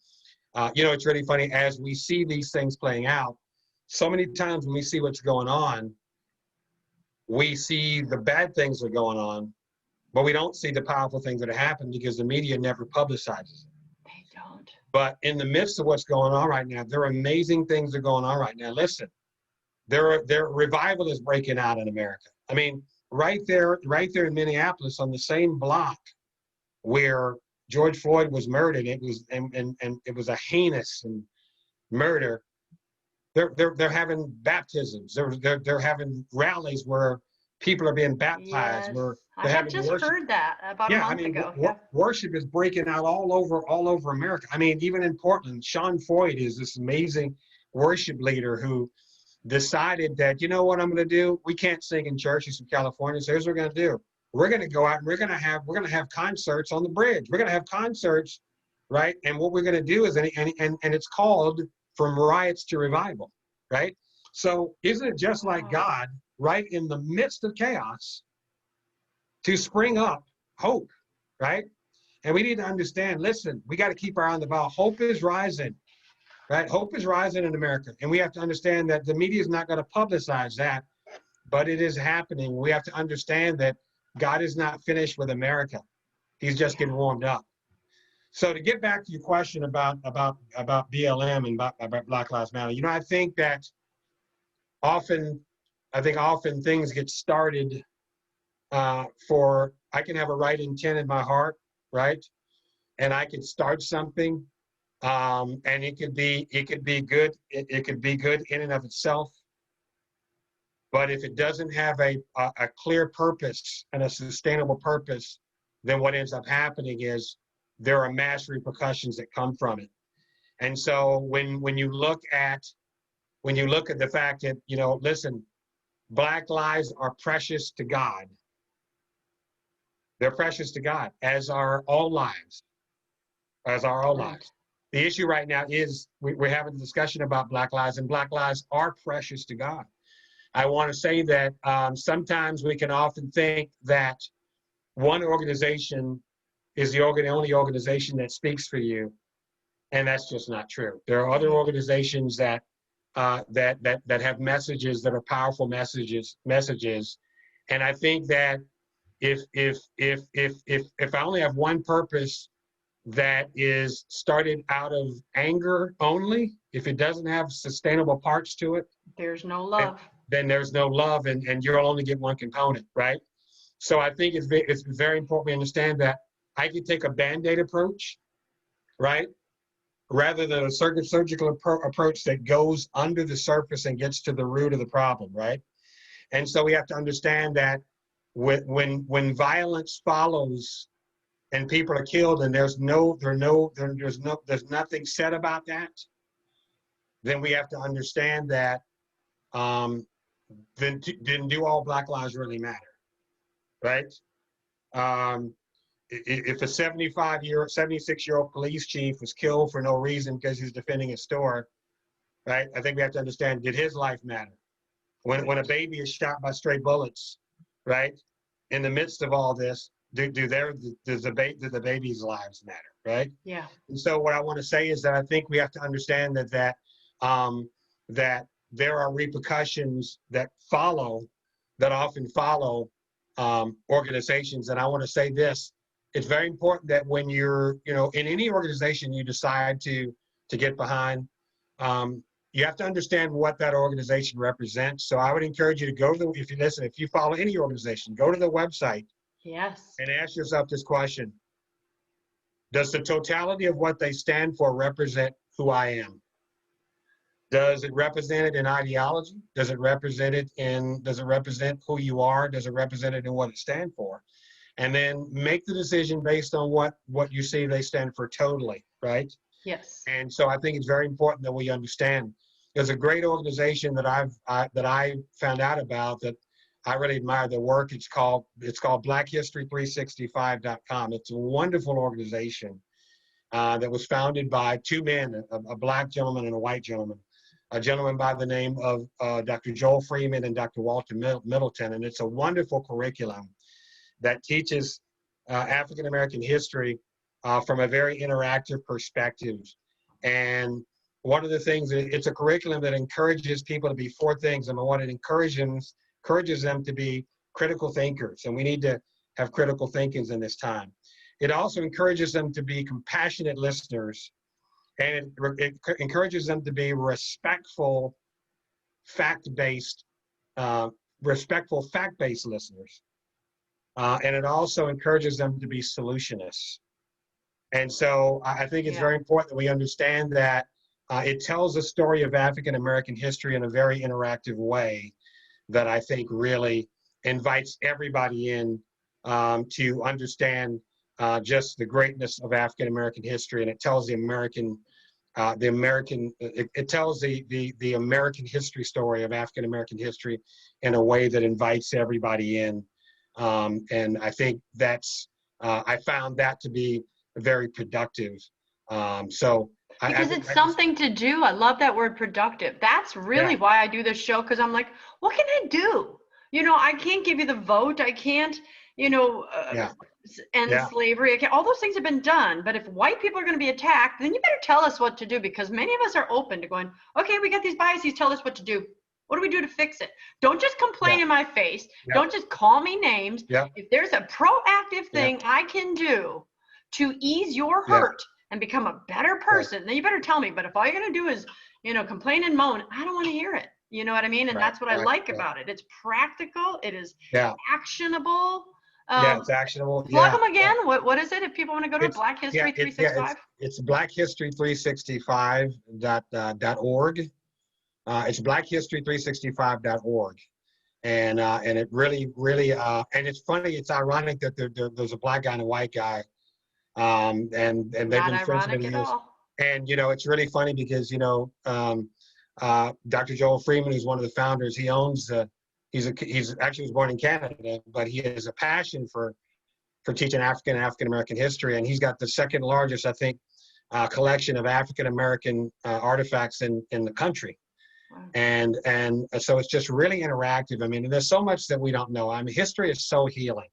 you know, it's really funny as we see these things playing out. So many times when we see what's going on, we see the bad things that are going on, but we don't see the powerful things that are happening because the media never publicizes it. They don't. But in the midst of what's going on right now, there are amazing things that are going on right now. Listen, revival is breaking out in America. I mean, right there in Minneapolis, on the same block where George Floyd was murdered, it was and it was a heinous murder. They're having baptisms. They're having rallies where people are being baptized. Yes. Where I they're had having just worship. heard that about a Yeah, I month mean, ago. Yeah. worship is breaking out all over America. I mean, even in Portland, Sean Foyt is this amazing worship leader who decided that, you know what I'm going to do? We can't sing in churches in California, so here's what we're going to do. We're going to go out and we're going to have concerts on the bridge. We're going to have concerts, right? And what we're going to do is, and it's called From Riots to Revival, right? So isn't it just like God, right in the midst of chaos, to spring up hope, right? And we need to understand, listen, we got to keep our eye on the ball. Hope is rising, right? Hope is rising in America. And we have to understand that the media is not going to publicize that, but it is happening. We have to understand that God is not finished with America. He's just getting warmed up. So to get back to your question about BLM and about Black Lives Matter, you know, I think often things get started I can have a right intent in my heart, right? And I can start something, and it could be good. It could be good in and of itself. But if it doesn't have a clear purpose and a sustainable purpose, then what ends up happening is there are mass repercussions that come from it. And so when you look at the fact that, listen, Black lives are precious to God. They're precious to God, as are all lives, as are all Right. lives. The issue right now is we're having a discussion about Black lives, and Black lives are precious to God. I want to say that sometimes we can often think that one organization is the only organization that speaks for you, and that's just not true. There are other organizations that have messages that are powerful messages, and I think that if I only have one purpose that is started out of anger only, if it doesn't have sustainable parts to it, There's no love. then there's no love, and you'll only get one component, right? So I think it's very important we understand that I could take a Band-Aid approach, right? Rather than a surgical approach that goes under the surface and gets to the root of the problem, right? And so we have to understand that when violence follows and people are killed and there's nothing said about that, then we have to understand that then do all Black lives really matter, right? If a 76-year-old police chief was killed for no reason because he's defending a store, right? I think we have to understand, did his life matter? When a baby is shot by stray bullets, right? In the midst of all this, do the baby's lives matter, right? Yeah. And so what I want to say is that I think we have to understand that there are repercussions that often follow organizations. And I want to say this: it's very important that when you're, in any organization you decide to get behind, you have to understand what that organization represents. So I would encourage you to go to if you follow any organization, go to the website. Yes. And ask yourself this question: does the totality of what they stand for represent who I am? Does it represent it in ideology? Does it represent who you are? Does it represent it in what it stands for? And then make the decision based on what you see they stand for totally, right? Yes. And so I think it's very important that we understand. There's a great organization that I found out about that I really admire their work. It's called blackhistory365.com. It's a wonderful organization that was founded by two men, a Black gentleman and a white gentleman. A gentleman by the name of Dr. Joel Freeman and Dr. Walter Middleton. And it's a wonderful curriculum that teaches African American history from a very interactive perspective. And one of the things, it's a curriculum that encourages people to be four things. Number one, it encourages them to be critical thinkers, and we need to have critical thinkings in this time. It also encourages them to be compassionate listeners, and it encourages them to be respectful, fact-based listeners. And it also encourages them to be solutionists. And so I think it's very important that we understand that it tells a story of African American history in a very interactive way that I think really invites everybody in to understand just the greatness of African American history. And it tells it tells the American history story of African American history in a way that invites everybody in. And I think I found that to be very productive. Because it's something to do. I love that word, productive. That's really why I do this show, because I'm like, what can I do? I can't give you the vote. I can't, end slavery. All those things have been done. But if white people are going to be attacked, then you better tell us what to do, because many of us are open to going, okay, we got these biases. Tell us what to do. What do we do to fix it? Don't just complain in my face. Don't just call me names. If there's a proactive thing I can do to ease your hurt and become a better person, then you better tell me. But if all you're going to do is, complain and moan, I don't want to hear it. You know what I mean? And that's what I like about it. It's practical. It is actionable. It's actionable. Plug them again. What is it if people want to go to Black History 365? It's blackhistory365.org. It's blackhistory365.org. And it really, and it's funny, it's ironic that there's a Black guy and a white guy and they've Not been friends for ironic many at years. all. And it's really funny because Dr. Joel Freeman, who's one of the founders, he owns he's actually was born in Canada, but he has a passion for teaching African and African American history, and he's got the second largest, I think, collection of African American artifacts in the country. Wow. And so it's just really interactive. I mean, there's so much that we don't know. I mean, history is so healing.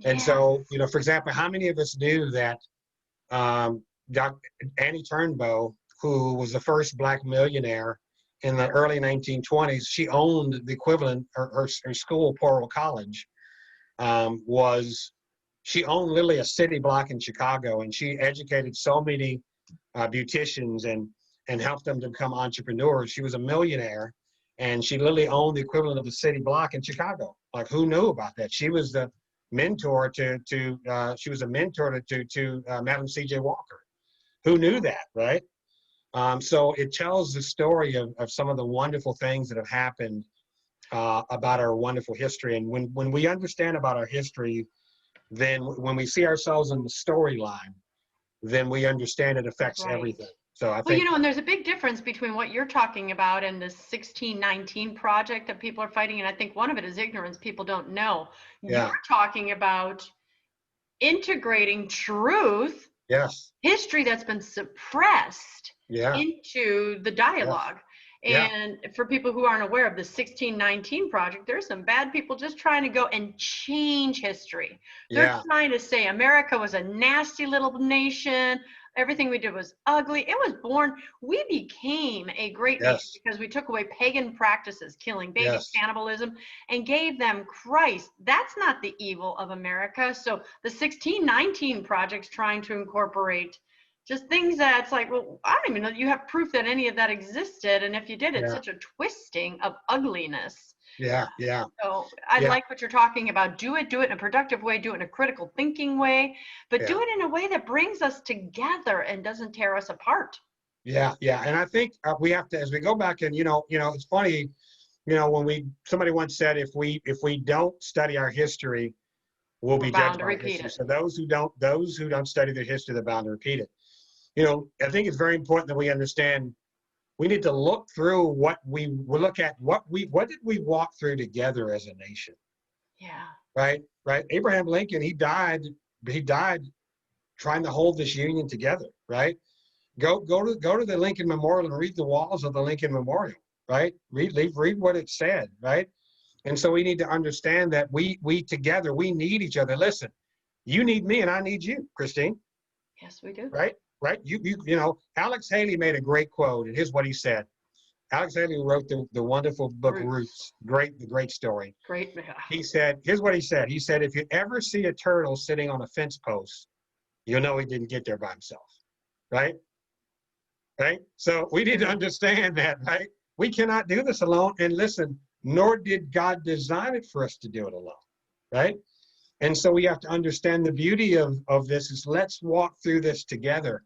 And Yes. so, for example, how many of us knew that Annie Turnbow, who was the first Black millionaire in the early 1920s, she owned the equivalent, her school, Portal College, she owned literally a city block in Chicago, and she educated so many beauticians and helped them to become entrepreneurs. She was a millionaire, and she literally owned the equivalent of a city block in Chicago. Like, who knew about that? She was the mentor to Madam C.J. Walker. Who knew that, right? So it tells the story of some of the wonderful things that have happened about our wonderful history. And when we understand about our history, then when we see ourselves in the storyline, then we understand it affects everything. So I think, and there's a big difference between what you're talking about and the 1619 project that people are fighting. And I think one of it is ignorance. People don't know. Yeah. You're talking about integrating truth, yes, history that's been suppressed yeah, into the dialogue. Yeah. And for people who aren't aware of the 1619 project, there's some bad people just trying to go and change history. They're trying to say America was a nasty little nation. Everything we did was ugly. It was born. We became a great nation because we took away pagan practices, killing babies, cannibalism, and gave them Christ. That's not the evil of America. So the 1619 project's trying to incorporate just things that's like, well, I don't even know that you have proof that any of that existed. And if you did, it's such a twisting of ugliness. Yeah. So I like what you're talking about. Do it in a productive way, do it in a critical thinking way, but do it in a way that brings us together and doesn't tear us apart. Yeah. And I think we have to, as we go back and, it's funny, when somebody once said, if we don't study our history, we'll be judged by history. So those who don't study their history, they're bound to repeat it. I think it's very important that we understand we need to look through what did we walk through together as a nation? Yeah. Right. Abraham Lincoln, he died trying to hold this union together. Right. Go to the Lincoln Memorial and read the walls of the Lincoln Memorial. Right. Read what it said. Right. And so we need to understand that we together, we need each other. Listen, you need me and I need you, Christine. Yes, we do. Right. Alex Haley made a great quote, and here's what he said. Alex Haley wrote the wonderful book Roots, the great story. Great. He said, here's what he said. He said, if you ever see a turtle sitting on a fence post, you'll know he didn't get there by himself. Right? So we need to understand that, right? We cannot do this alone. And listen, nor did God design it for us to do it alone. Right? And so we have to understand the beauty of this is let's walk through this together.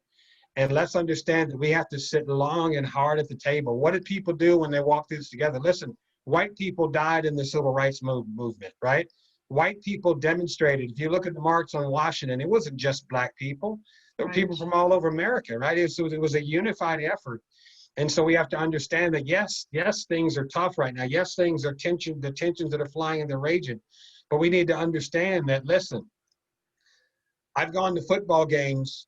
And let's understand that we have to sit long and hard at the table. What did people do when they walked through this together? Listen, white people died in the civil rights movement, right? White people demonstrated. If you look at the March on Washington, it wasn't just Black people. There were people from all over America, right? It was a unified effort. And so we have to understand that, yes, things are tough right now. Yes, things are the tensions that are flying and they're raging. But we need to understand that, listen, I've gone to football games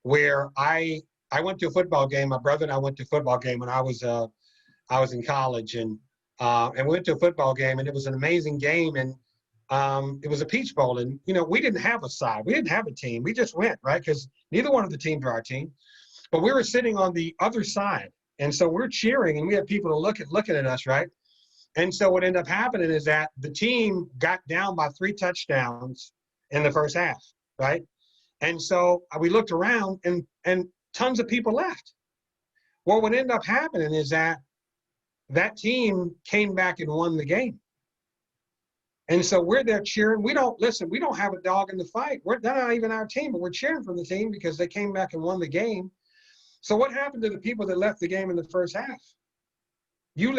where I went to a football game. My brother and I went to a football game when I was in college, and we went to a football game, and it was an amazing game, and it was a Peach Bowl, and we didn't have a side, we didn't have a team, we just went, right, because neither one of the teams were our team, but we were sitting on the other side, and so we're cheering, and we had people looking at us, right, and so what ended up happening is that the team got down by 3 touchdowns in the first half, right. And so we looked around and tons of people left. Well, what ended up happening is that team came back and won the game. And so we're there cheering. We don't have a dog in the fight. They're not even our team, but we're cheering for the team because they came back and won the game. So what happened to the people that left the game in the first half? You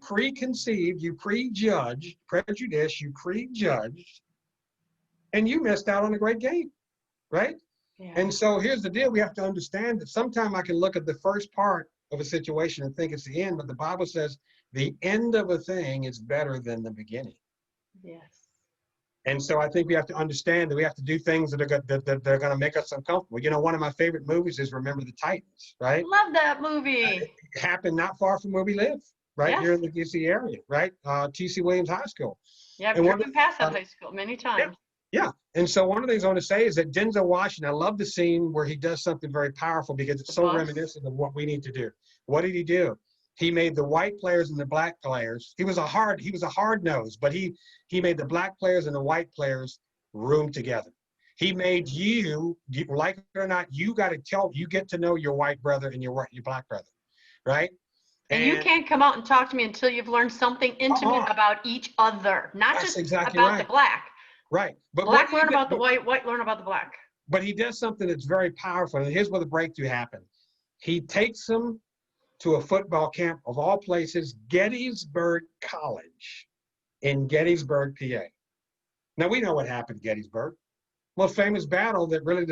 preconceived, you prejudged, and you missed out on a great game. right? Yeah. And so here's the deal. We have to understand that sometimes I can look at the first part of a situation and think it's the end, but the Bible says the end of a thing is better than the beginning. Yes. And so I think we have to understand that we have to do things that are going to make us uncomfortable. You know, one of my favorite movies is Remember the Titans, right? Love that movie. It happened not far from where we live, right here Yes. in the DC area, right? T.C. Williams High School. Yeah, I've And one of driven past that the, high school many yeah, times. yeah. And so one of the things I want to say is that Denzel Washington, I love the scene where he does something very powerful because The it's so bus. reminiscent of what we need to do. What did he do? He made the white players and the black players. He was a hard nose, but he made the black players and the white players room together. He made you, like it or not, you get to know your white brother and your black brother, right? And you can't come out and talk to me until you've learned something intimate about each other, not That's just exactly about the right. black. Right. But Black learn about the white, white learn about the black. But he does something that's very powerful. And here's where the breakthrough happened. He takes them to a football camp of all places, Gettysburg College in Gettysburg, PA. Now we know what happened at Gettysburg. Most famous battle that really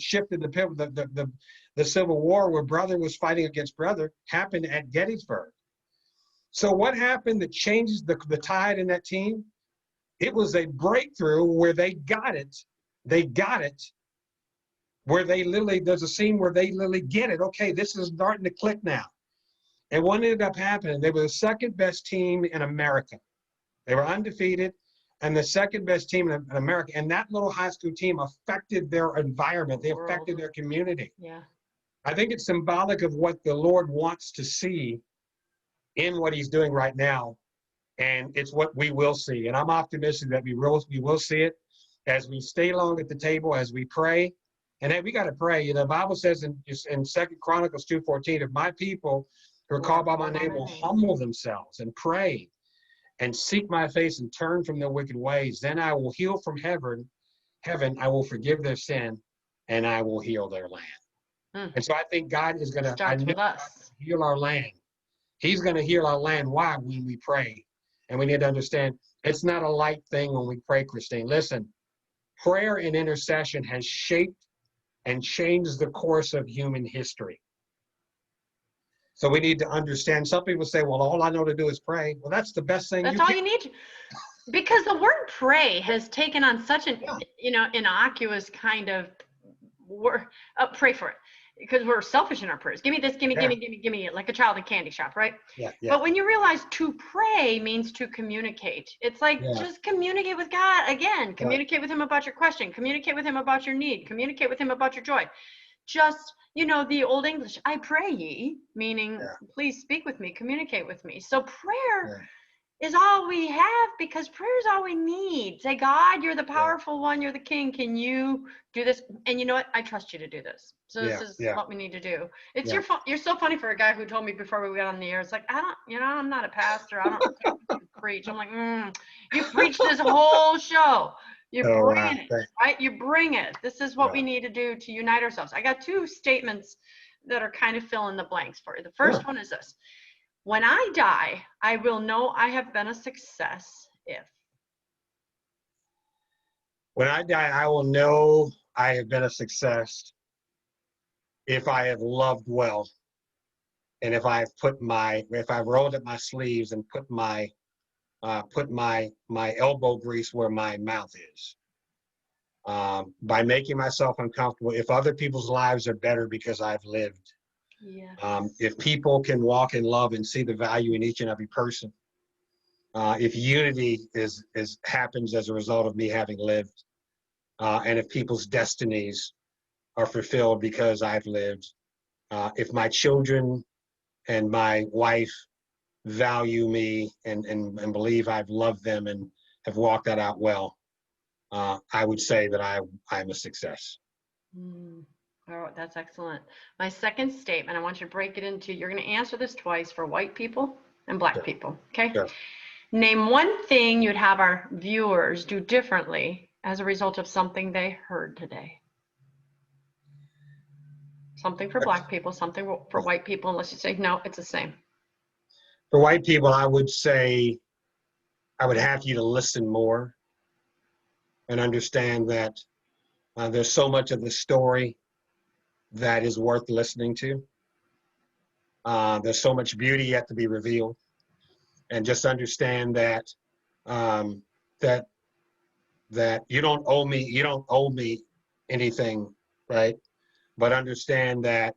shifted the Civil War, where brother was fighting against brother, happened at Gettysburg. So what happened that changes the tide in that team? It was a breakthrough where they got it. They got it. Where there's a scene where they literally get it. Okay, this is starting to click now. And what ended up happening, they were the second best team in America. They were undefeated and the second best team in America. And that little high school team affected their environment. They affected their community. Yeah. I think it's symbolic of what the Lord wants to see in what he's doing right now. And it's what we will see. And I'm optimistic that we will see it as we stay long at the table, as we pray. And hey, we got to pray. You know, the Bible says in 2 Chronicles 2:14, if my people who are called by my name will humble themselves and pray and seek my face and turn from their wicked ways, then I will heal from heaven, I will forgive their sin, and I will heal their land. And so I think God is going to heal our land. He's going to heal our land. Why? When we pray. And we need to understand it's not a light thing when we pray, Christine. Listen, prayer and intercession has shaped and changed the course of human history. So we need to understand. Some people say, well, all I know to do is pray. Well, that's the best thing you need. Because the word pray has taken on such an, innocuous kind of word. Pray for it. Because we're selfish in our prayers. Give me this, give me, like a child in a candy shop, right? Yeah. But when you realize to pray means to communicate, it's like just communicate with God again. Communicate with him about your question. Communicate with him about your need. Communicate with him about your joy. Just, the old English, I pray ye, meaning please speak with me, communicate with me. So prayer is all we have, because prayer is all we need. Say, God, you're the powerful one, you're the king. Can you do this? And you know what? I trust you to do this. So this is what we need to do. It's you're so funny for a guy who told me before we got on the air. It's like, I'm not a pastor. I don't preach. I'm like, you preach this whole show. You bring it, right? You bring it. This is what we need to do to unite ourselves. I got two statements that are kind of fill in the blanks for you. The first one is this. When I die, I will know I have been a success if. When I die, I will know I have been a success if I have loved well, and if I've rolled up my sleeves and put my elbow grease where my mouth is. By making myself uncomfortable, if other people's lives are better because I've lived. If people can walk in love and see the value in each and every person, if unity happens as a result of me having lived, and if people's destinies are fulfilled because I've lived, if my children and my wife value me and believe I've loved them and have walked that out well, I would say that I'm a success. Oh, that's excellent. My second statement, I want you to break it into, you're going to answer this twice for white people and black people, okay? Sure. Name one thing you'd have our viewers do differently as a result of something they heard today. Something for black people, something for white people, unless you say, no, it's the same. For white people, I would say I would have you to listen more and understand that There's so much of the story that is worth listening to. There's so much beauty yet to be revealed, and just understand that um, that that you don't owe me anything, right? But understand that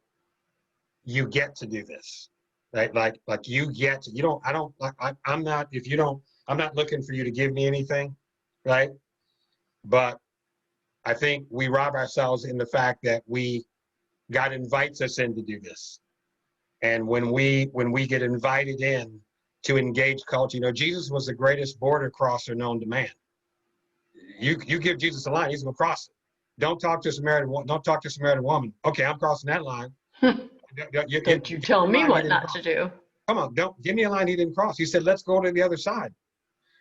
you get to do this, right? Like you get to, you don't, I don't, like, I'm not, if you don't, I'm not looking for you to give me anything, right? But I think we rob ourselves in the fact that God invites us in to do this. And when we get invited in to engage culture, Jesus was the greatest border crosser known to man. You give Jesus a line, he's gonna cross it. Don't talk to Samaritan woman. Okay, I'm crossing that line. Don't you Give me tell a me line he what didn't not to cross. do. Come on, don't give me a line he didn't cross. He said, let's go to the other side.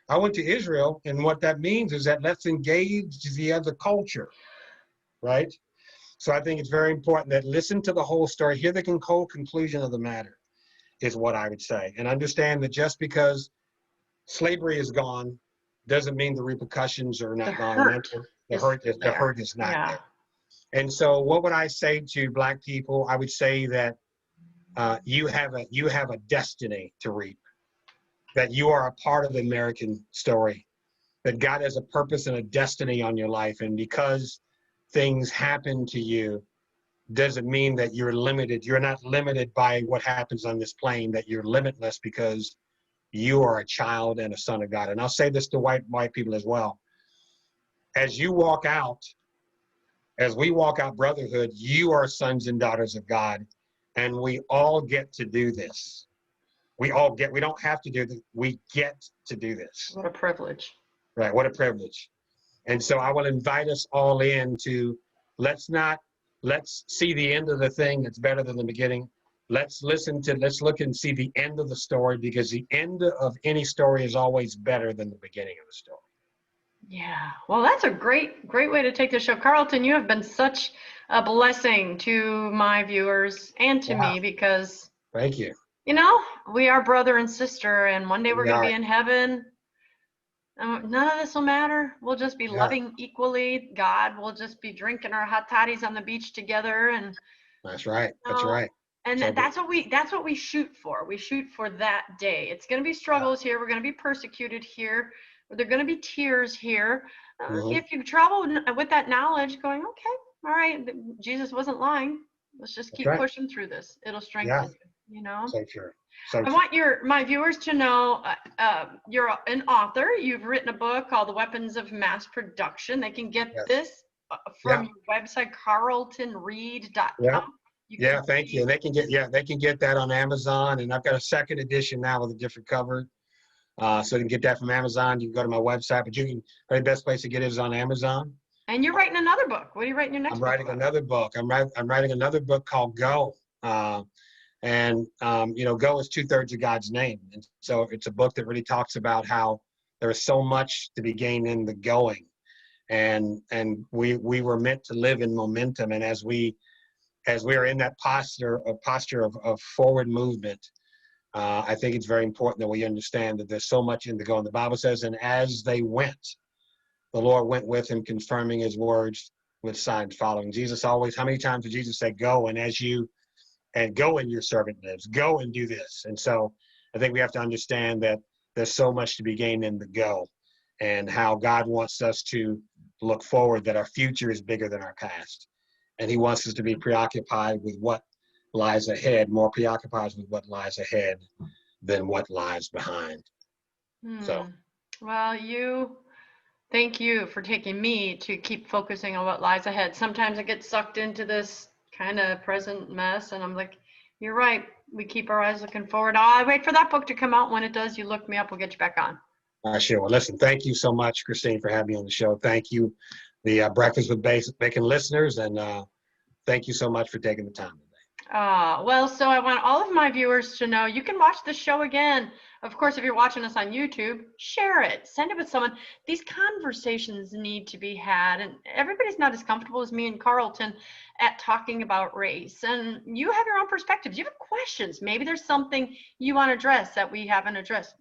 I went to Israel, and what that means is that let's engage the other culture, right? So I think it's very important that listen to the whole story, hear the whole conclusion of the matter, is what I would say. And understand that just because slavery is gone doesn't mean the repercussions are The not gone. And hurt the is the there. hurt is not Yeah. there. And so what would I say to Black people? I would say that you have a destiny to reap, that you are a part of the American story, that God has a purpose and a destiny on your life. And because things happen to you doesn't mean that you're limited. You're not limited by what happens on this plane, that you're limitless, because you are a child and a son of God. And I'll say this to white people as well. As you walk out, as we walk out brotherhood, you are sons and daughters of God. And we all get to do this. We don't have to do this. We get to do this. What a privilege. Right. What a privilege. And so I will invite us all in to let's see the end of the thing that's better than the beginning. Let's look and see the end of the story, because the end of any story is always better than the beginning of the story. Yeah. Well, that's a great way to take the show. Carlton, you have been such a blessing to my viewers and to Wow. me, because, Thank you. we are brother and sister, and one day we're We going to are. be in heaven. None of this will matter. We'll just be Yeah. loving equally. God will just be drinking our hot toddies on the beach together. And That's right. That's right. and So that's what we shoot for. We shoot for that day. It's going to be struggles here. We're going to be persecuted here. There are going to be tears here. Mhm. If you travel with that knowledge, going, okay, all right, Jesus wasn't lying. Let's just That's keep right. pushing through this. It'll Yeah. strengthen you. So true. So I true. want my viewers to know you're an author. You've written a book called The Weapons of Mass Production. They can get Yes. this from Yeah. your website, carltonreed.com. Yeah. You Yeah, can thank you. And they can get that on Amazon. And I've got a second edition now with a different cover. So you can get that from Amazon. You can go to my website, but the best place to get it is on Amazon. And you're writing another book. What are you writing your next book? I'm writing another book. I'm writing another book called Go. Go is 2/3 of God's name. And so it's a book that really talks about how there is so much to be gained in the going. And we were meant to live in momentum. And as we are in that posture of forward movement, I think it's very important that we understand that there's so much in the going. The Bible says, and as they went, the Lord went with him, confirming his words with signs following. How many times did Jesus say, go, and go and your servant lives, go and do this? And so I think we have to understand that there's so much to be gained in the go, and how God wants us to look forward, that our future is bigger than our past. And he wants us to be preoccupied with what lies ahead, more preoccupied with what lies ahead than what lies behind. So. Well, thank you for taking me to keep focusing on what lies ahead. Sometimes I get sucked into this kind of present mess, and I'm like, you're right. We keep our eyes looking forward. I wait for that book to come out. When it does, you look me up. We'll get you back on. Sure. Well, listen, thank you so much, Christine, for having me on the show. Thank you, the Breakfast with Bacon listeners, and thank you so much for taking the time today. Well, so I want all of my viewers to know you can watch the show again. Of course, if you're watching us on YouTube, share it, send it with someone. These conversations need to be had, and everybody's not as comfortable as me and Carlton at talking about race. And you have your own perspectives. You have questions. Maybe there's something you want to address that we haven't addressed.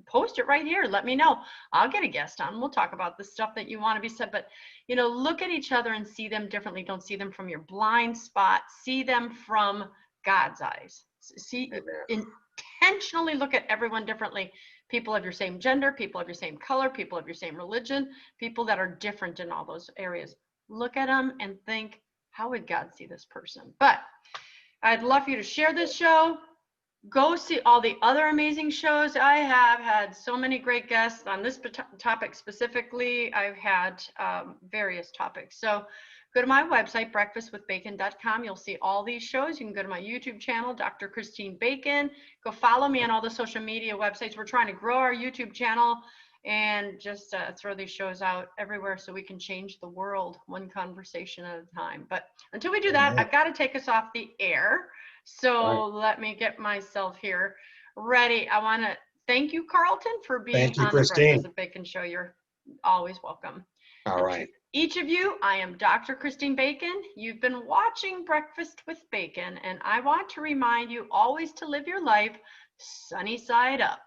post it right here. Let me know. I'll get a guest on. We'll talk about the stuff that you want to be said. But, look at each other and see them differently. Don't see them from your blind spot. See them from God's eyes. See, intentionally look at everyone differently. People of your same gender, people of your same color, people of your same religion, people that are different in all those areas. Look at them and think, how would God see this person? But I'd love for you to share this show. Go see all the other amazing shows. I have had so many great guests on this topic specifically. I've had various topics. So go to my website, breakfastwithbacon.com. You'll see all these shows. You can go to my YouTube channel, Dr. Christine Bacon. Go follow me on all the social media websites. We're trying to grow our YouTube channel and just throw these shows out everywhere so we can change the world one conversation at a time. But until we do that, I've got to take us off the air. So let me get myself here ready. I want to thank you, Carlton, for being Thank you, on the Christine. Breakfast with Bacon show. You're always welcome. All right. Each of you, I am Dr. Christine Bacon. You've been watching Breakfast with Bacon, and I want to remind you always to live your life sunny side up.